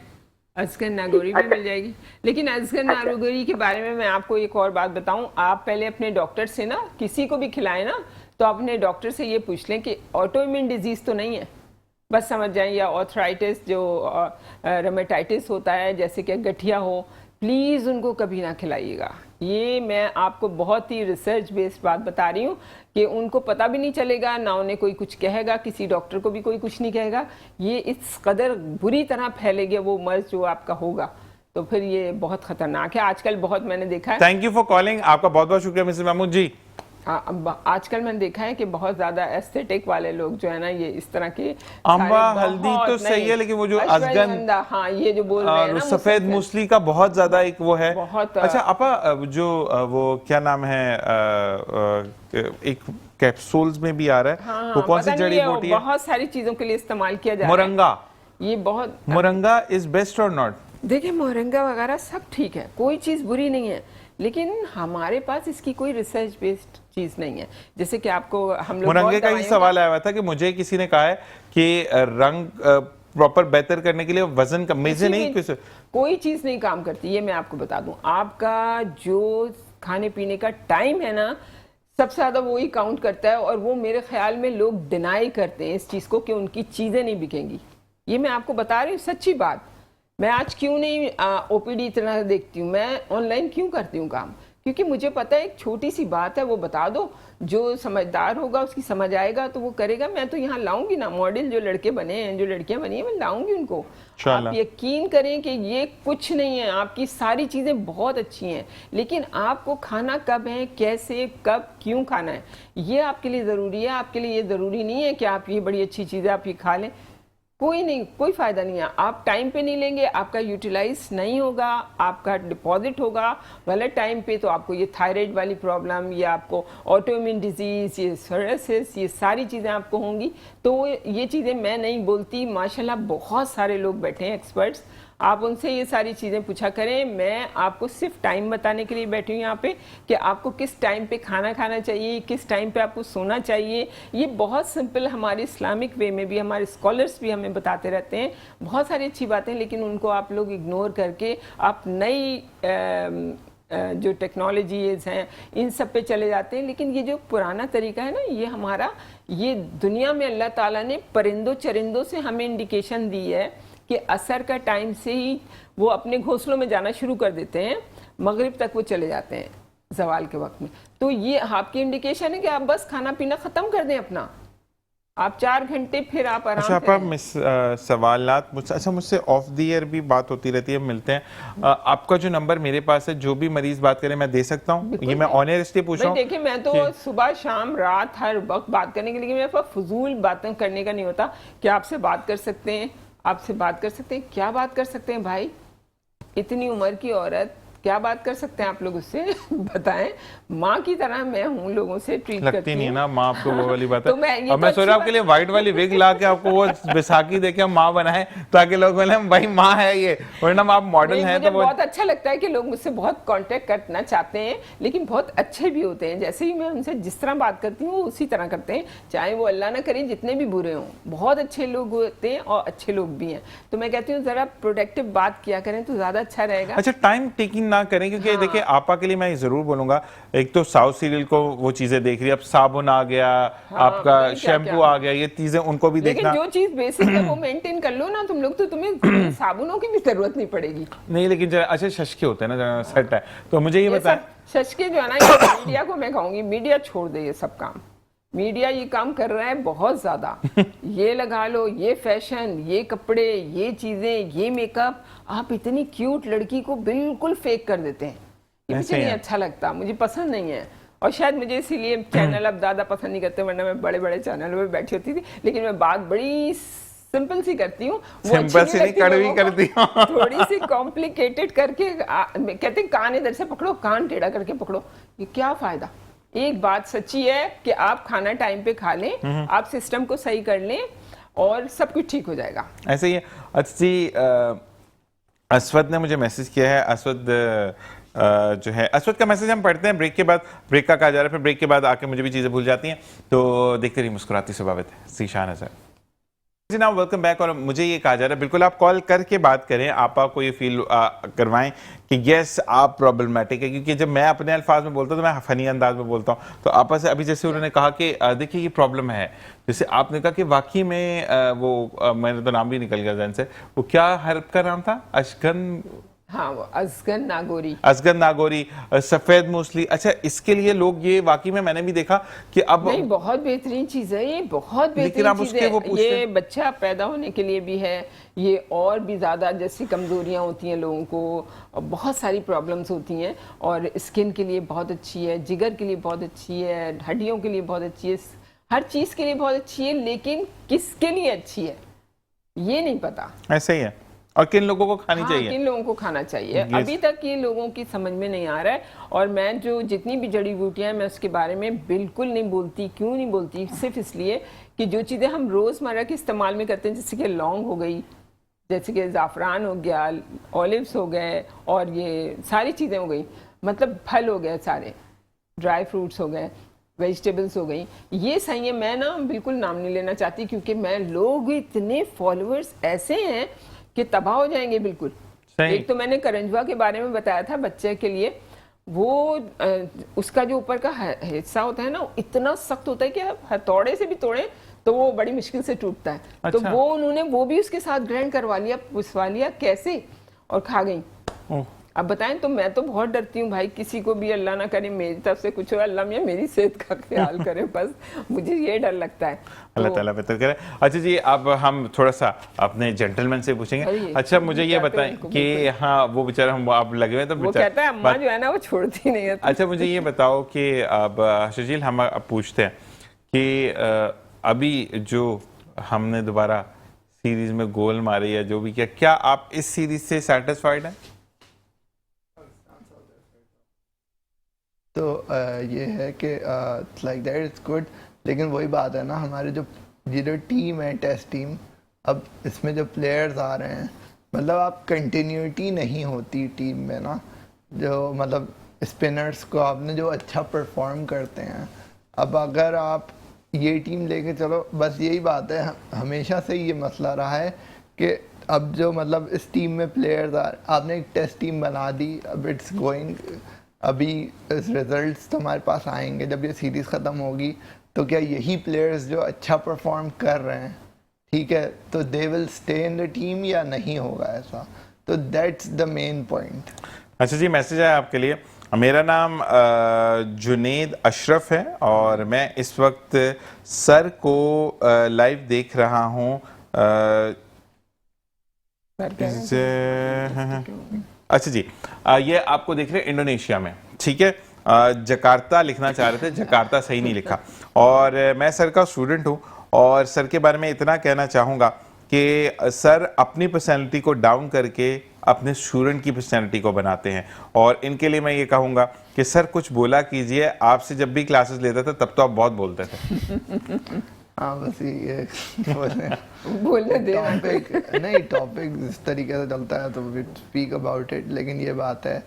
अजगर नागौरी भी मिल जाएगी। लेकिन अजगर नागौरी के बारे में मैं आपको एक और बात बताऊं, आप पहले अपने डॉक्टर से ना, किसी को भी खिलाएं ना, तो अपने डॉक्टर से ये पूछ लें कि ऑटोइम्यून डिजीज तो नहीं है, बस समझ जाएं, या ऑर्थराइटिस जो रोमेटाइटिस होता है, जैसे कि गठिया हो, प्लीज़ उनको कभी ना खिलाइएगा। ये मैं आपको बहुत ही रिसर्च बेस्ड बात बता रही हूँ कि उनको पता भी नहीं चलेगा, ना उन्हें कोई कुछ कहेगा, किसी डॉक्टर को भी कोई कुछ नहीं कहेगा, ये इस कदर बुरी तरह फैलेगा वो मर्ज जो आपका होगा, तो फिर ये बहुत खतरनाक है। आजकल बहुत मैंने देखा है। थैंक यू फॉर कॉलिंग, आपका बहुत बहुत शुक्रिया मिसेज महमूद जी। आजकल मैंने देखा है कि बहुत ज्यादा एस्थेटिक वाले लोग जो है ना, ये इस तरह के आंबा हल्दी तो सही है, लेकिन वो जो अजगन, हाँ ये जो बोल रहे हैं ना, सफेद मूसली का बहुत ज्यादा एक वो है बहुत। अच्छा आपा, जो वो क्या नाम है, एक कैप्सूल्स में भी आ रहा है, हाँ, वो कौन सी जड़ी बूटी है? बहुत सारी चीजों के लिए इस्तेमाल किया जा मोरंगा। रहा है, ये बहुत। मोरंगा इज बेस्ट और नॉट? देखिए मोरंगा वगैरह सब ठीक है, कोई चीज बुरी नहीं है, लेकिन हमारे पास इसकी कोई रिसर्च बेस्ड चीज नहीं है। जैसे कि आपको हम लोग मोरंगे का ही सवाल आया हुआ था कि मुझे किसी ने कहा है कि रंग प्रॉपर बेहतर करने के लिए वजन कम, मुझे नहीं कोई चीज नहीं काम करती, ये मैं आपको बता दूं। आपका जो खाने पीने का टाइम है ना, सबसे ज्यादा वो ही काउंट करता है, और वो मेरे ख्याल में लोग डिनाई करते हैं इस चीज को कि उनकी चीजें नहीं बिकेंगी। ये मैं आपको बता रही हूँ सच्ची बात। मैं आज क्यों नहीं ओपीडी इतना देखती हूँ, मैं ऑनलाइन क्यों करती हूँ काम, क्योंकि मुझे पता है एक छोटी सी बात है, वो बता दो, जो समझदार होगा उसकी समझ आएगा तो वो करेगा। मैं तो यहाँ लाऊंगी ना मॉडल, जो लड़के बने हैं, जो लड़कियां बनी हैं, मैं लाऊंगी उनको। आप यकीन करें कि ये कुछ नहीं है, आपकी सारी चीजें बहुत अच्छी हैं, लेकिन आपको खाना कब है, कैसे, कब, क्यों खाना है, ये आपके लिए जरूरी है। आपके लिए ये जरूरी नहीं है कि आप ये बड़ी अच्छी चीजें आप ये खा लें, कोई नहीं, कोई फायदा नहीं है। आप टाइम पे नहीं लेंगे, आपका यूटिलाइज नहीं होगा, आपका डिपॉजिट होगा गलत टाइम पे, तो आपको ये थायराइड वाली प्रॉब्लम, या आपको ऑटोइम्यून डिजीज, ये सोरियासिस, ये सारी चीज़ें आपको होंगी। तो ये चीज़ें मैं नहीं बोलती, माशाल्लाह बहुत सारे लोग बैठे हैं एक्सपर्ट्स, आप उनसे ये सारी चीज़ें पूछा करें। मैं आपको सिर्फ टाइम बताने के लिए बैठी हूँ यहाँ पे कि आपको किस टाइम पे खाना खाना चाहिए, किस टाइम पे आपको सोना चाहिए। ये बहुत सिंपल, हमारे इस्लामिक वे में भी हमारे स्कॉलर्स भी हमें बताते रहते हैं बहुत सारी अच्छी बातें, लेकिन उनको आप लोग इग्नोर करके आप नई जो टेक्नोलॉजीज हैं इन सब पे चले जाते हैं। लेकिन ये जो पुराना तरीका है ना, ये हमारा, ये दुनिया में अल्लाह ताला ने परिंदों चरिंदों से हमें इंडिकेशन दी है कि असर का टाइम से ही वो अपने घोंसलों में जाना शुरू कर देते हैं, मगरिब तक वो चले जाते हैं जवाल के वक्त में। तो ये आपकी इंडिकेशन है कि आप बस खाना पीना ख़त्म कर दें अपना, आप 4 घंटे फिर आप आराम अच्छा करें। आप सवालात मुझसे, अच्छा मुझसे ऑफ द ईयर भी बात होती रहती है, मिलते हैं। आपका जो नंबर मेरे पास है, जो भी मरीज बात करे मैं दे सकता हूँ, ये मैं ऑन एयर इसलिए पूछ रहा हूँ। देखिए मैं तो सुबह शाम रात हर वक्त बात करने के लिए, मेरे पास फजूल बातें करने का नहीं होता कि आपसे बात कर सकते हैं, आपसे बात कर सकते हैं, क्या बात कर सकते हैं भाई, इतनी उम्र की औरत, क्या बात कर सकते हैं आप लोग उससे बताएं। माँ की तरह मैं हूँ, लोगों से ट्रीट करती लगती नहीं हूँ। ना माँ आपको, वो वाली बात है। तो मैं ये और मैं तो सोच रहा अच्छी आपके लिए व्हाइट वाली विग ला के आपको वो बैसाखी देके हम माँ बनाए, ताकि लोग बोले भाई माँ है ये, वरना आप मॉडल हैं। मुझे तो वो बहुत अच्छा लगता है कि लोग मुझसे बहुत कांटेक्ट करना चाहते हैं, लेकिन बहुत अच्छे भी होते हैं। जैसे ही मैं उनसे जिस तरह बात करती हूँ उसी तरह करते हैं, चाहे वो अल्लाह ना करे जितने भी बुरे हों, बहुत अच्छे लोग होते हैं और अच्छे लोग भी हैं। तो मैं कहती हूँ जरा प्रोडक्टिव बात किया करें तो ज्यादा अच्छा रहेगा। अच्छा टाइम टेकिंग ना करें, क्योंकि देखिए आपा के लिए मैं जरूर बोलूंगा, एक तो साउथ सीरियल को वो चीजें देख रही है, अब साबुन आ गया, आपका शैम्पू आ गया, ये चीजें उनको भी लेकिन देखना। जो चीज बेसिक है वो मेंटेन कर लो ना तुम लोग, तो तुम्हें साबुनों की भी जरूरत नहीं पड़ेगी। नहीं लेकिन जरा अच्छा शशके होते हैं ना, जरा सेट है। तो मुझे ये बताएं, शशके जो है ना, ये मीडिया को मैं कहूंगी, मीडिया छोड़ दे ये सब काम। मीडिया ये काम कर रहा है बहुत ज्यादा। ये लगा लो, ये फैशन, ये कपड़े, ये चीजें, ये मेकअप, आप इतनी क्यूट लड़की को बिल्कुल फेक कर देते हैं। ये मुझे नहीं अच्छा लगता, मुझे पसंद नहीं है। और शायद मुझे इसीलिए चैनल अब ज्यादा पसंद नहीं करते, वरना मैं बड़े बड़े चैनल में बैठी होती थी। लेकिन मैं बात बड़ी सिंपल सी करती हूँ, सिंपल सी नहीं कड़वी करती हूँ। थोड़ी सी कॉम्प्लिकेटेड करके कहते हैं कान इधर से पकड़ो, कान टेढ़ा करके पकड़ो, ये क्या फायदा। एक बात सच्ची है कि आप खाना टाइम पे खा लें, आप सिस्टम को सही कर लें और सब कुछ ठीक हो जाएगा। ऐसे ही है। अच्छा जी, असवद ने मुझे मैसेज किया है। असवद जो है, असवद का मैसेज हम पढ़ते हैं ब्रेक के बाद। ब्रेक का कहा जा रहा है, फिर ब्रेक के बाद आके मुझे भी चीजें भूल जाती हैं, तो देखते रहिए मुस्कुराती स्वभावित है ज़ीशान अज़हर जी ना। Welcome back. और मुझे ये कहा जा रहा है, बिल्कुल आप कॉल करके बात करें, आपा को ये फील करवाएं कि यस आप प्रॉब्लमैटिक है, क्योंकि जब मैं अपने अल्फाज में बोलता हूँ तो मैं फनी अंदाज में बोलता हूँ। तो आपा से अभी जैसे उन्होंने कहा कि देखिए ये प्रॉब्लम है, जैसे आपने कहा कि वाकई में मैंने तो नाम भी निकल गया जहन से, वो क्या हर्फ का नाम था, अशगन, हाँ वो असगन नागोरी, असगन नागोरी, सफेद मूसली। अच्छा इसके लिए लोग ये वाकई में मैंने भी देखा कि अब नहीं, बहुत बेहतरीन चीज है ये, बहुत बेहतरीन चीज है ये। बच्चा पैदा होने के लिए भी है ये, और भी ज्यादा जैसी कमजोरियां होती हैं लोगों को, बहुत सारी प्रॉब्लम्स होती हैं, और स्किन के लिए बहुत अच्छी है, जिगर के लिए बहुत अच्छी है, हड्डियों के लिए बहुत अच्छी है, हर चीज के लिए बहुत अच्छी है। लेकिन किसके लिए अच्छी है ये नहीं पता। ऐसे ही है, और किन लोगों को खानी चाहिए, किन लोगों को खाना चाहिए, अभी तक ये लोगों की समझ में नहीं आ रहा है। और मैं जो जितनी भी जड़ी बूटियां हैं मैं उसके बारे में बिल्कुल नहीं बोलती। क्यों नहीं बोलती? सिर्फ इसलिए कि जो चीज़ें हम रोज़मर्रा के इस्तेमाल में करते हैं, जैसे कि लौंग हो गई, जैसे कि ज़ाफ़रान हो गया, ऑलिव्स हो गए, और ये सारी चीज़ें हो गई, मतलब फल हो गए, सारे ड्राई फ्रूट्स हो गए, वेजिटेबल्स हो गई, ये सही है। मैं ना बिल्कुल नाम नहीं लेना चाहती, क्योंकि मैं लोग इतने फॉलोअर्स ऐसे हैं कि तबाह हो जाएंगे बिल्कुल। एक तो मैंने करंजवा के बारे में बताया था बच्चे के लिए, वो उसका जो ऊपर का हिस्सा होता है ना, इतना सख्त होता है कि आप हथौड़े से भी तोड़े तो वो बड़ी मुश्किल से टूटता है। अच्छा। तो वो उन्होंने वो भी उसके साथ ग्राइंड करवा लिया, पिसवा लिया, कैसे, और खा गई। अब बताएं, तो मैं तो बहुत डरती हूँ भाई, किसी को भी अल्लाह ना करे मेरी तरफ से कुछ हो, अल्लाह मियां मेरी सेहत का ख्याल करे, बस मुझे ये डर लगता है। अल्लाह ताला बेहतर करे। अच्छा जी, अब हम थोड़ा सा अपने जेंटलमैन से पूछेंगे। अच्छा मुझे ये बताएं कि हाँ वो बेचारा, हम आप लगे हुए तो वो कहता है अम्मा जो है ना वो छोड़ती नहीं है। अच्छा मुझे ये बताओ कि अब शजील हम अब पूछते हैं कि अभी जो हमने दोबारा सीरीज में गोल मारे या जो भी किया, क्या आप इस सीरीज से सेटिस्फाइड हैं? तो ये है कि लाइक दैट इट्स गुड, लेकिन वही बात है ना, हमारे जो ये जो टीम है, टेस्ट टीम, अब इसमें जो प्लेयर्स आ रहे हैं, मतलब आप कंटिन्यूटी नहीं होती टीम में ना, जो मतलब स्पिनर्स को आपने जो अच्छा परफॉर्म करते हैं, अब अगर आप ये टीम लेके चलो, बस यही बात है, हमेशा से ये मसला रहा है कि अब जो मतलब इस टीम में प्लेयर्स आपने एक टेस्ट टीम बना दी, अब इट्स गोइंग अभी रिजल्ट्स तो हमारे पास आएंगे जब ये सीरीज़ ख़त्म होगी, तो क्या यही प्लेयर्स जो अच्छा परफॉर्म कर रहे हैं, ठीक है, तो they will stay in the team या नहीं होगा ऐसा, तो दैट्स द मेन पॉइंट। अच्छा जी, मैसेज आया आपके लिए। मेरा नाम जुनेद अशरफ है और मैं इस वक्त सर को लाइव देख रहा हूँ। अच्छा जी, ये आपको देख रहे हैं इंडोनेशिया में, ठीक है। जकार्ता लिखना चाह रहे थे, जकार्ता सही नहीं लिखा। और मैं सर का स्टूडेंट हूँ और सर के बारे में इतना कहना चाहूँगा कि सर अपनी पर्सनैलिटी को डाउन करके अपने स्टूडेंट की पर्सनैलिटी को बनाते हैं। और इनके लिए मैं ये कहूँगा कि सर कुछ बोला कीजिए। आपसे जब भी क्लासेस लेता था तब तो आप बहुत बोलते थे। हाँ बस ये बोलने दे टॉपिक नहीं, टॉपिक इस तरीके से चलता है तो वी स्पीक अबाउट इट। लेकिन ये बात है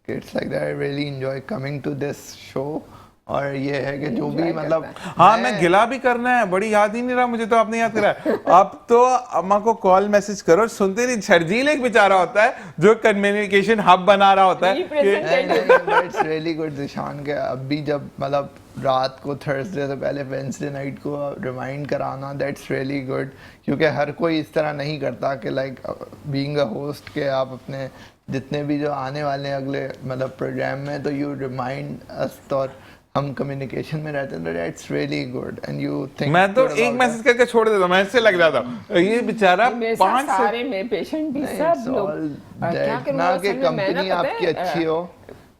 कि it's like that I really enjoy coming to this show. और ये है कि जो भी मतलब हाँ मैं गिला भी करना है, बड़ी याद ही नहीं रहा मुझे, तो आपने याद करा। आप तो अम्मा को कॉल मैसेज करो, सुनते नहीं। शर्जील एक बेचारा होता है जो कम्युनिकेशन हब बना रहा होता है। इट्स रियली गुड दिशान के अभी जब मतलब रात को थर्सडे से पहले वेंसडे नाइट को रिमाइंड कराना, दैट्स रियली गुड। क्योंकि हर कोई इस तरह नहीं करता कि लाइक बीइंग अ होस्ट के आप अपने जितने भी जो आने वाले हैं अगले मतलब प्रोग्राम में, तो यू रिमाइंड अस, और हम कम्युनिकेशन में रहते हैं, that's really good and you think. मैं तो एक मैसेज करके छोड़ देता, मैं इससे लग जाता हूँ। ये बेचारा 5 सारे में पेशेंट भी सब लोग क्या करूँ ना कि कंपनी आपकी अच्छी हो,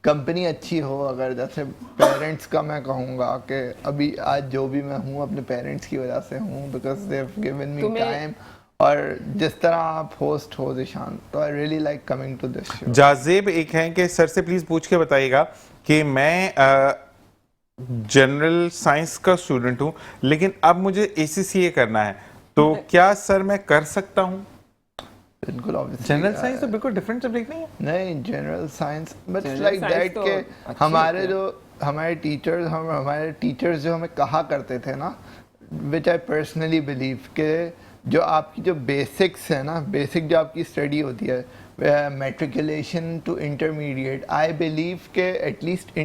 कंपनी अच्छी हो। अगर जैसे पेरेंट्स का मैं कहूँगा कि अभी आज जो भी मैं हूँ अपने पेरेंट्स की वजह से हूँ, because they have given me time. और जिस तरह आप होस्ट हो दिशान, तो I really like coming to this show. जाजेब एक है कि सर से प्लीज पूछ के बताइएगा कि मैं जनरल साइंस का स्टूडेंट हूँ लेकिन अब मुझे ACCA करना है, तो क्या सर मैं कर सकता हूँ? बिल्कुल जनरल साइंस तो बिल्कुल डिफरेंट सब्जेक्ट नहीं है। नहीं, general science but like that के हमारे जो हमारे टीचर्स जो हमें कहा करते थे ना, विच आई पर्सनली बिलीव के जो आपकी जो बेसिक्स है ना, बेसिक जो आपकी स्टडी होती है matriculation to intermediate, I believe के एटलीस्ट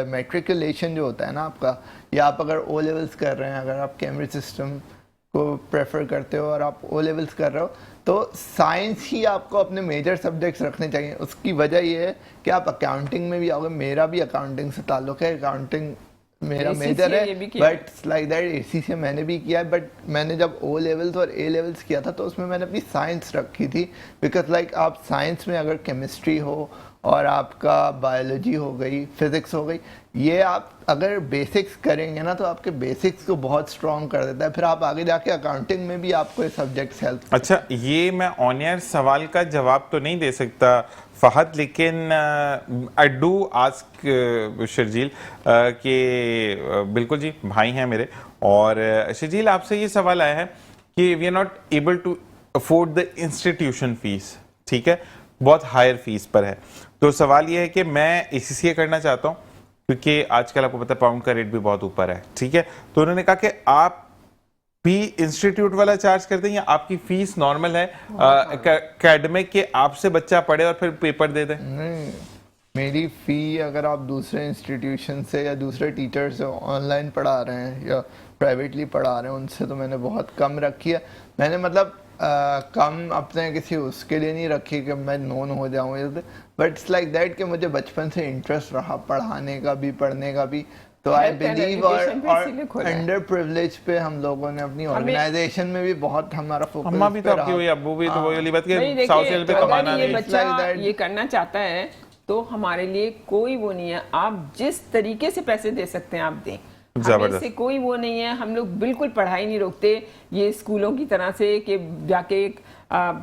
मैट्रिकुलेशन जो होता है ना आपका, या आप अगर ओ लेवल्स कर रहे हैं, अगर आप कैम्ब्रिज सिस्टम को प्रेफर करते हो और आप ओ लेवल्स कर रहे हो, तो साइंस ही आपको अपने मेजर सब्जेक्ट्स रखने चाहिए। उसकी वजह ये है कि आप अकाउंटिंग में भी आओगे, मेरा भी अकाउंटिंग से ताल्लुक है, अकाउंटिंग मेरा मेजर है, बट लाइक दैट ACCA मैंने भी किया है। बट मैंने जब O लेवल्स और A लेवल्स किया था तो उसमें मैंने अपनी साइंस रखी थी, बिकॉज लाइक आप साइंस में अगर केमिस्ट्री हो और आपका बायोलॉजी हो गई, फिजिक्स हो गई, ये आप अगर बेसिक्स करेंगे ना तो आपके बेसिक्स को बहुत स्ट्रॉन्ग कर देता है, फिर आप आगे जाके अकाउंटिंग में भी आपको ये सब्जेक्ट्स हेल्प। अच्छा, ये मैं ऑन एयर सवाल का जवाब तो नहीं दे सकता फहद, लेकिन आई डू आस्क शर्जील कि बिल्कुल जी भाई हैं मेरे। और शर्जील आपसे ये सवाल आया है कि we are not able to afford the institution fees, ठीक है, बहुत हायर फीस पर है। तो सवाल ये है कि मैं ACCA करना चाहता हूँ क्योंकि आजकल आपको पता है पाउंड का रेट भी बहुत ऊपर है, ठीक है। तो उन्होंने कहा कि आप भी इंस्टीट्यूट वाला चार्ज करते हैं या आपकी फीस नॉर्मल है एकेडमिक के, आपसे बच्चा पढ़े और फिर पेपर दे दे? नहीं, मेरी फ़ी अगर आप दूसरे इंस्टीट्यूशन से या दूसरे टीचर से ऑनलाइन पढ़ा रहे हैं या प्राइवेटली पढ़ा रहे हैं, उनसे तो मैंने बहुत कम रखी है। मैंने मतलब कम अपने किसी उसके लिए नहीं रखी कि मैं नोन हो जाऊँ, बट इट्स लाइक दैट कि मुझे बचपन से इंटरेस्ट रहा पढ़ाने का भी, पढ़ने का भी। तो आई बिलीव और अंडर प्रिविलेज पे हम लोगों ने अपनी ऑर्गेनाइजेशन में भी बहुत हमारा फोकस, अम्मा भी तो आपकी हुई, अब्बू भी तो वही वाली बात कि साउथ सेल पे कमाना नहीं। बच्चा ये करना चाहता है तो हमारे लिए कोई वो नहीं है, आप जिस तरीके से पैसे दे सकते हैं आप दें, हमें से कोई वो नहीं है। हम लोग बिल्कुल पढ़ाई नहीं रोकते ये स्कूलों की तरह से कि जाके एक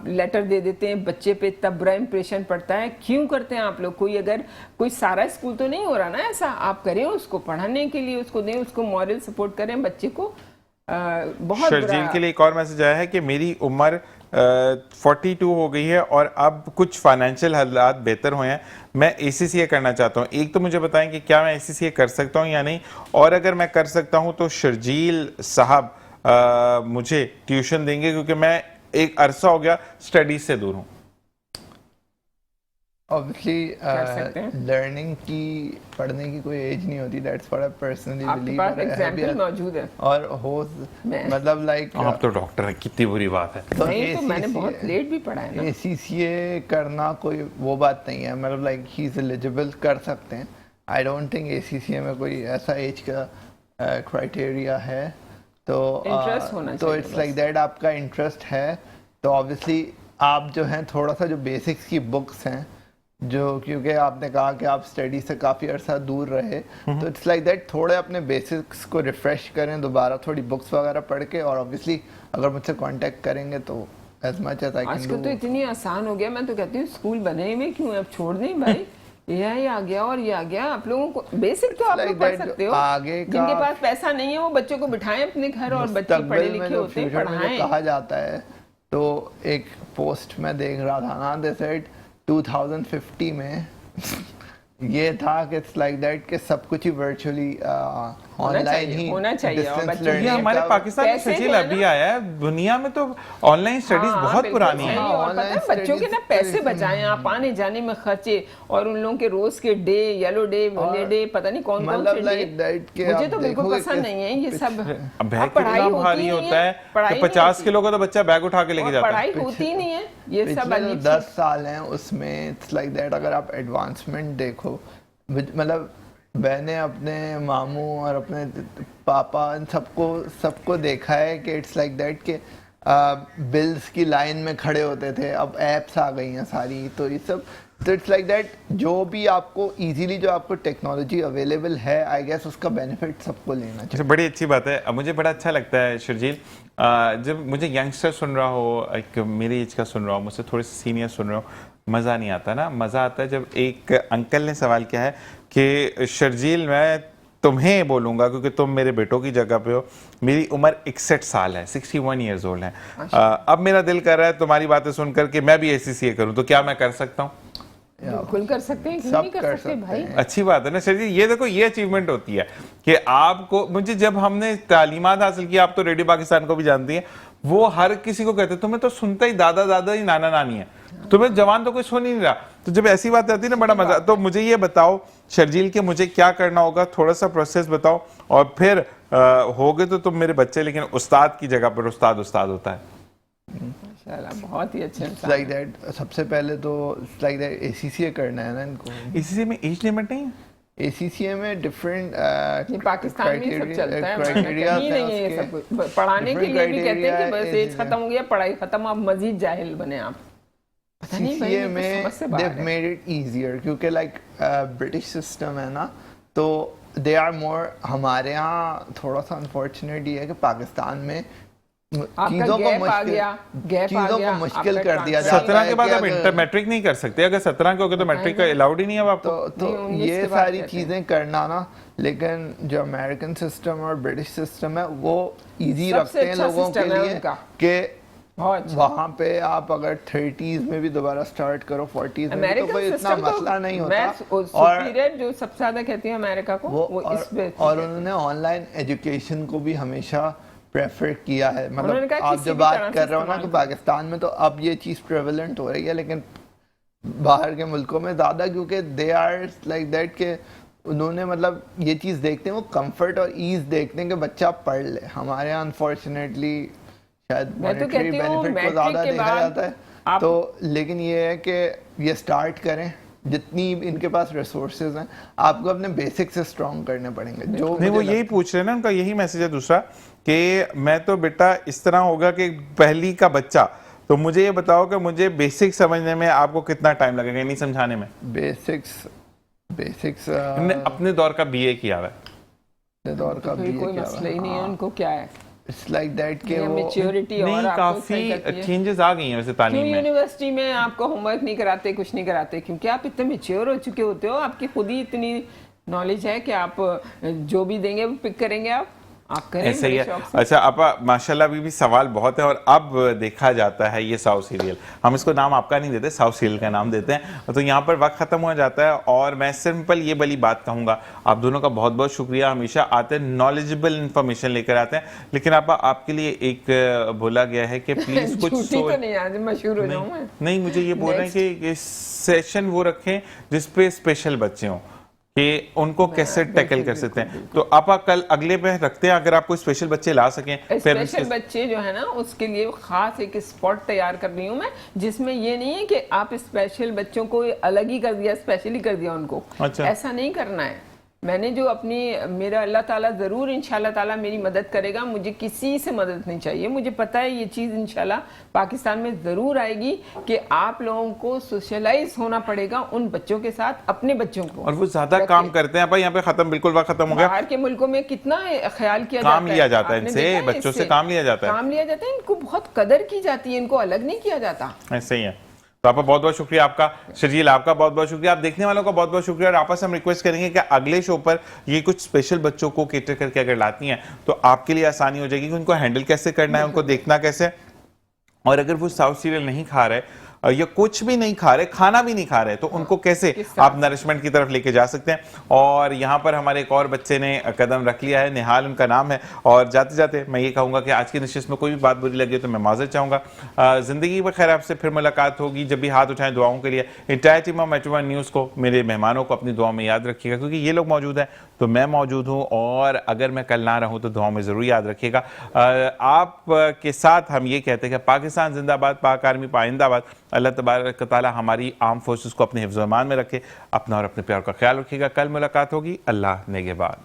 लेटर दे देते हैं, बच्चे पे तब बुरा इंप्रेशन पड़ता है। क्यों करते हैं आप लोग? कोई सारा स्कूल तो नहीं हो रहा ना ऐसा, आप करें उसको पढ़ाने के लिए, उसको दें, उसको मॉरल सपोर्ट करें बच्चे को। बहुत शर्जील के लिए एक और मैसेज आया है कि मेरी उम्र 42 हो गई है और अब कुछ फाइनेंशियल हालात बेहतर हुए हैं, मैं ACCA करना चाहता हूं। एक तो मुझे बताएं कि क्या मैं ACCA कर सकता हूं या नहीं, और अगर मैं कर सकता हूं तो शर्जील साहब मुझे ट्यूशन देंगे क्योंकि मैं एक अरसा हो गया स्टडीज से दूर हूं। ऑब्वियसली सकते हैं। लर्निंग की पढ़ने की कोई एज नहीं होती, दैट्स व्हाट आई पर्सनली आपके बिलीव। पास एग्जाम्पल मौजूद है? और हो मैं- मतलब लाइक आप तो डॉक्टर हैं, कितनी बुरी बात है। नहीं, तो मैंने बहुत लेट भी पढ़ा है ना। ACCA करना कोई वो बात नहीं है, मतलब लाइक ही इज एलिजिबल कर सकते हैं। आई डोंट थिंक ACCA में कोई ऐसा एज का क्राइटेरिया है। तो Interest होना तो चाहिए इट्स बस। लाइक दैट, आपका इंटरेस्ट है तो ऑब्वियसली आप जो हैं थोड़ा सा जो बेसिक्स की बुक्स हैं, जो क्योंकि आपने कहा कि आप स्टडी से काफ़ी अरसा दूर रहे, तो इट्स लाइक दैट थोड़े अपने बेसिक्स को रिफ़्रेश करें दोबारा, थोड़ी बुक्स वगैरह पढ़ के, और ऑब्वियसली अगर मुझसे कांटेक्ट करेंगे तो as much as I can आजकल डू। तो इतनी आसान हो गया, मैं तो कहती हूँ स्कूल बने ही में क्यों, अब छोड़ दें भाई। AI आ गया और ये आ गया, आप लोगों को बेसिक तो आप Like लोग पढ़ that, सकते हो। आगे का- जिनके पास पैसा नहीं है वो बच्चों को बिठाएं अपने घर, और बच्चे पढ़े मुस्तकबिल में लिखे जो होते हैं फ्यूचर में जो पढ़ाएं। कहा जाता है, तो एक पोस्ट में देख रहा था ना, दे सेड 2050 में ये था कि इट्स लाइक दैट कि सब कुछ ही वर्चुअली ऑनलाइन ही होना चाहिए, और distance बच्चों ये learning हमारे का- पाकिस्तान में पैसे सचिल जो है अभी ना- आया है, दुनिया में तो ऑनलाइन स्टडीज हाँ, बहुत बिल्कुल पुरानी सही। है। और पता Online है बच्चों के ना studies पैसे तो- बचाएं आप, आने जाने में खर्चे, और उन लोगों के रोज के डे, येलो डे, वाले डे, पता नहीं कौन कौन मतलब से like that डे, कि मुझे आप तो बिल्कुल देखोगे पसंद कि नहीं है ये सब। अब बैग अब पढ़ाई कितना होती भारी नहीं होता है पढ़ाई कि नहीं 50 होती। किलो का तो बच्चा बैग उठा के लेके और जाता है। पढ़ाई होती ही नहीं है, ये सब पिछले अजीब जो 10 साल हैं उसमें इट्स लाइक दैट, अगर आप एडवांसमेंट देखो, मतलब मैंने अपने मामू और अपने पापा इन सबको देखा है कि इट्स लाइक दैट कि बिल्स की लाइन में खड़े होते थे, अब एप्स आ गई हैं सारी, तो ये सब, तो इट्स लाइक दैट जो भी आपको इजीली जो आपको टेक्नोलॉजी अवेलेबल है, आई गेस उसका बेनिफिट सबको लेना चाहिए। अच्छा, बड़ी अच्छी बात है। अब मुझे बड़ा अच्छा लगता है शर्जील, जब मुझे यंगस्टर सुन रहा हो, एक मेरी एज का सुन रहा हो, मुझसे थोड़े से सीनियर सुन रहा हो, मज़ा नहीं आता ना। मज़ा आता है जब एक अंकल ने सवाल किया है कि शर्जील मैं तुम्हें बोलूँगा क्योंकि तुम मेरे बेटों की जगह पे हो, मेरी उम्र 61 साल है, 61 ईयर्स ओल्ड है, अब मेरा दिल कर रहा है तुम्हारी बातें सुनकर कि मैं भी ACCA करूँ, तो क्या मैं कर सकता हूँ? बिल्कुल कर सकते हैं, क्यों सब नहीं कर कर सकते सकते भाई। हैं। अच्छी बात है ना शर्जील, ये देखो ये अचीवमेंट होती है कि आपको, मुझे जब हमने तालीमात हासिल की, आप तो रेडियो पाकिस्तान को भी जानती हैं, वो हर किसी को कहते तुम्हें तो सुनता ही दादा दादा ही नाना नानी है, तुम्हें जवान तो कोई सुन ही नहीं रहा। तो जब ऐसी बात आती है ना, बड़ा मजा। तो मुझे ये बताओ शर्जील कि मुझे क्या करना होगा, थोड़ा सा प्रोसेस बताओ, और फिर होगे तो तुम मेरे बच्चे, लेकिन उस्ताद की जगह पर उस्ताद उस्ताद होता है। माशाल्लाह, बहुत ही अच्छे इंसान लाइक दैट सबसे पहले तो लाइक दैट ACCA करना है ना इनको। इसी में एज लिमिट नहीं है? ACCA में डिफरेंट ये पाकिस्तान में ही सब चलता है, क्राइटेरिया कहीं नहीं है ये सब कुछ। पढ़ाने के लिए भी कहते हैं कि बस एज खत्म हो गया, पढ़ाई खत्म, आप मजीद जाहिल बने आप। पता नहीं भाई, ये CCA तो में समझ से बाहर they've है। made it easier क्योंकि लाइक ब्रिटिश सिस्टम है ना, तो दे आर मोर, हमारे यहाँ थोड़ा सा अनफॉर्चुनेट ये है कि पाकिस्तान में चीजों को गैप आ गया, गैप आ चीजों गया, को मुश्किल आपका कर दिया ट्रांसफर- जाता 17 के बाद कि आप अगर- इंटर मैट्रिक नहीं कर सकते, अगर 17 के हो गए तो मैट्रिक का अलाउड ही नहीं है अब आपको। तो नहीं, 19 ये के बाद सारी कहते हैं। चीजें करना ना, लेकिन जो अमेरिकन सिस्टम और ब्रिटिश सिस्टम है वो इजी सबसे रखते हैं अच्छा लोगों के system है लिए उनका। कि बहुत अच्छा। वहाँ पे आप अगर 30s में भी दोबारा स्टार्ट करो, 40s में भी, तो अमेरिकन कोई इतना सिस्टम मसला नहीं तो होता। मैं और सुपीरियर जो सबसे ज्यादा कहती हूँ अमेरिका को, वो इस पे और उन्होंने ऑनलाइन एजुकेशन को भी हमेशा प्रेफर किया है। उन्होंने मतलब कहा आप किसी जो भी बात तरह से कर रहे हो ना कि इस्तेमाल पाकिस्तान में तो अब ये चीज़ प्रेवलेंट हो रही है, लेकिन बाहर के मुल्कों में ज़्यादा, क्योंकि दे आर लाइक दैट के उन्होंने मतलब ये चीज़ देखते हैं, वो कंफर्ट और ईज देखते हैं कि बच्चा पढ़ ले। हमारे यहाँ अनफॉर्चुनेटली शायद मैं तो मॉनेटरी कहती हूँ बेनिफिट को मैट्रिक ज़्यादा के देखा बाद जाता है, आप- तो लेकिन ये है कि ये स्टार्ट करें, जितनी इनके पास रिसोर्सेज हैं आपको अपने बेसिक से स्ट्रॉन्ग करने पड़ेंगे। जो नहीं, वो मुझे यही पूछ रहे हैं ना, उनका यही मैसेज है दूसरा कि मैं तो बेटा इस तरह होगा कि पहली का बच्चा, तो मुझे ये बताओ कि मुझे बेसिक समझने में आपको कितना टाइम लगेगा, नहीं समझाने में? बेसिक्स हमने अपने दौर का BA किया हुआ है। दौर का कोई कोई मसला ही नहीं है, उनको क्या है, इट्स लाइक दैट के ये वो मेच्योरिटी और नहीं, आपको सही करती काफी है। चेंजेस आ गई हैं वैसे तालीम क्यों में। यूनिवर्सिटी में आपको होमवर्क नहीं कराते, कुछ नहीं कराते? क्योंकि आप इतने मेच्योर हो चुके होते हो, आपकी खुद ही इतनी नॉलेज है कि आप जो भी देंगे वो पिक करेंगे। आप करें ऐसा ही बड़े है। शौक से। अच्छा आपा, माशाल्लाह अभी भी सवाल बहुत है और अब देखा जाता है ये साउथ सीरियल, हम इसको नाम आपका नहीं देते, साउथ सीरियल का नाम देते हैं, तो यहाँ पर वक्त खत्म हो जाता है और मैं सिंपल ये वाली बात कहूँगा, आप दोनों का बहुत बहुत शुक्रिया, हमेशा आते हैं नॉलेजेबल इंफॉर्मेशन लेकर आते हैं, लेकिन आपा आपके लिए एक बोला गया है कि प्लीज कुछ झूठी तो नहीं, आज मशहूर हो जाऊं मैं। नहीं, मुझे ये बोल रहे हैं कि सेशन वो रखें जिसपे स्पेशल बच्चे हों कि उनको कैसे टैकल कर सकते हैं, तो आप कल अगले पे रखते हैं, अगर आप कोई स्पेशल बच्चे ला सकें पेरेंट्स स्पेशल बच्चे जो है ना उसके लिए खास एक स्पॉट तैयार कर रही हूँ मैं, जिसमें ये नहीं है कि आप स्पेशल बच्चों को अलग ही कर दिया, स्पेशल ही कर दिया उनको। अच्छा। ऐसा नहीं करना है। मैंने जो अपनी, मेरा अल्लाह ताला ज़रूर इंशाल्लाह ताला मेरी मदद करेगा, मुझे किसी से मदद नहीं चाहिए, मुझे पता है ये चीज़ इंशाल्लाह पाकिस्तान में ज़रूर आएगी कि आप लोगों को सोशलाइज होना पड़ेगा उन बच्चों के साथ, अपने बच्चों को। और वो ज्यादा काम करते हैं भाई, यहाँ पे खत्म, बिल्कुल वक्त खत्म हो गया। बाहर के मुल्कों में कितना ख्याल किया काम जाता लिया है, जाता है आपने इनसे, देखा है बच्चों से इससे? काम लिया जाता है, काम लिया जाता है, इनको बहुत कदर की जाती है, इनको अलग नहीं किया जाता। ऐसे ही है। तो आपका बहुत बहुत शुक्रिया, आपका शर्जील आपका बहुत बहुत शुक्रिया, आप देखने वालों का बहुत बहुत शुक्रिया, और आपस हम रिक्वेस्ट करेंगे कि अगले शो पर ये कुछ स्पेशल बच्चों को केटर करके अगर लाती हैं तो आपके लिए आसानी हो जाएगी कि उनको हैंडल कैसे करना है, उनको देखना कैसे, और अगर वो साउथ सीरियल नहीं खा रहे या कुछ भी नहीं खा रहे, खाना भी नहीं खा रहे, तो उनको कैसे आप नरिशमेंट की तरफ लेके जा सकते हैं। और यहाँ पर हमारे एक और बच्चे ने कदम रख लिया है, निहाल उनका नाम है, और जाते जाते मैं ये कहूँगा कि आज की नशिस्त में कोई भी बात बुरी लगी तो मैं माजर चाहूँगा। ज़िंदगी में खैर आपसे फिर मुलाकात होगी, जब भी हाथ उठाएं दुआओं के लिए। Entire team of metro one news को, मेरे मेहमानों को अपनी दुआओं में याद रखिएगा, क्योंकि ये लोग मौजूद हैं तो मैं मौजूद हूँ, और अगर मैं कल ना रहूँ तो दुआओं में ज़रूर याद रखिएगा। आप के साथ हम ये कहते हैं कि पाकिस्तान जिंदाबाद, पाक आर्मी पाइंदाबाद। अल्लाह तबारक ताला हमारी आर्म फोर्सेस को अपने हिफ्ज़-ओ-अमान में रखे। अपना और अपने प्यार का ख्याल रखिएगा। कल मुलाकात होगी। अल्लाह नेगेबान।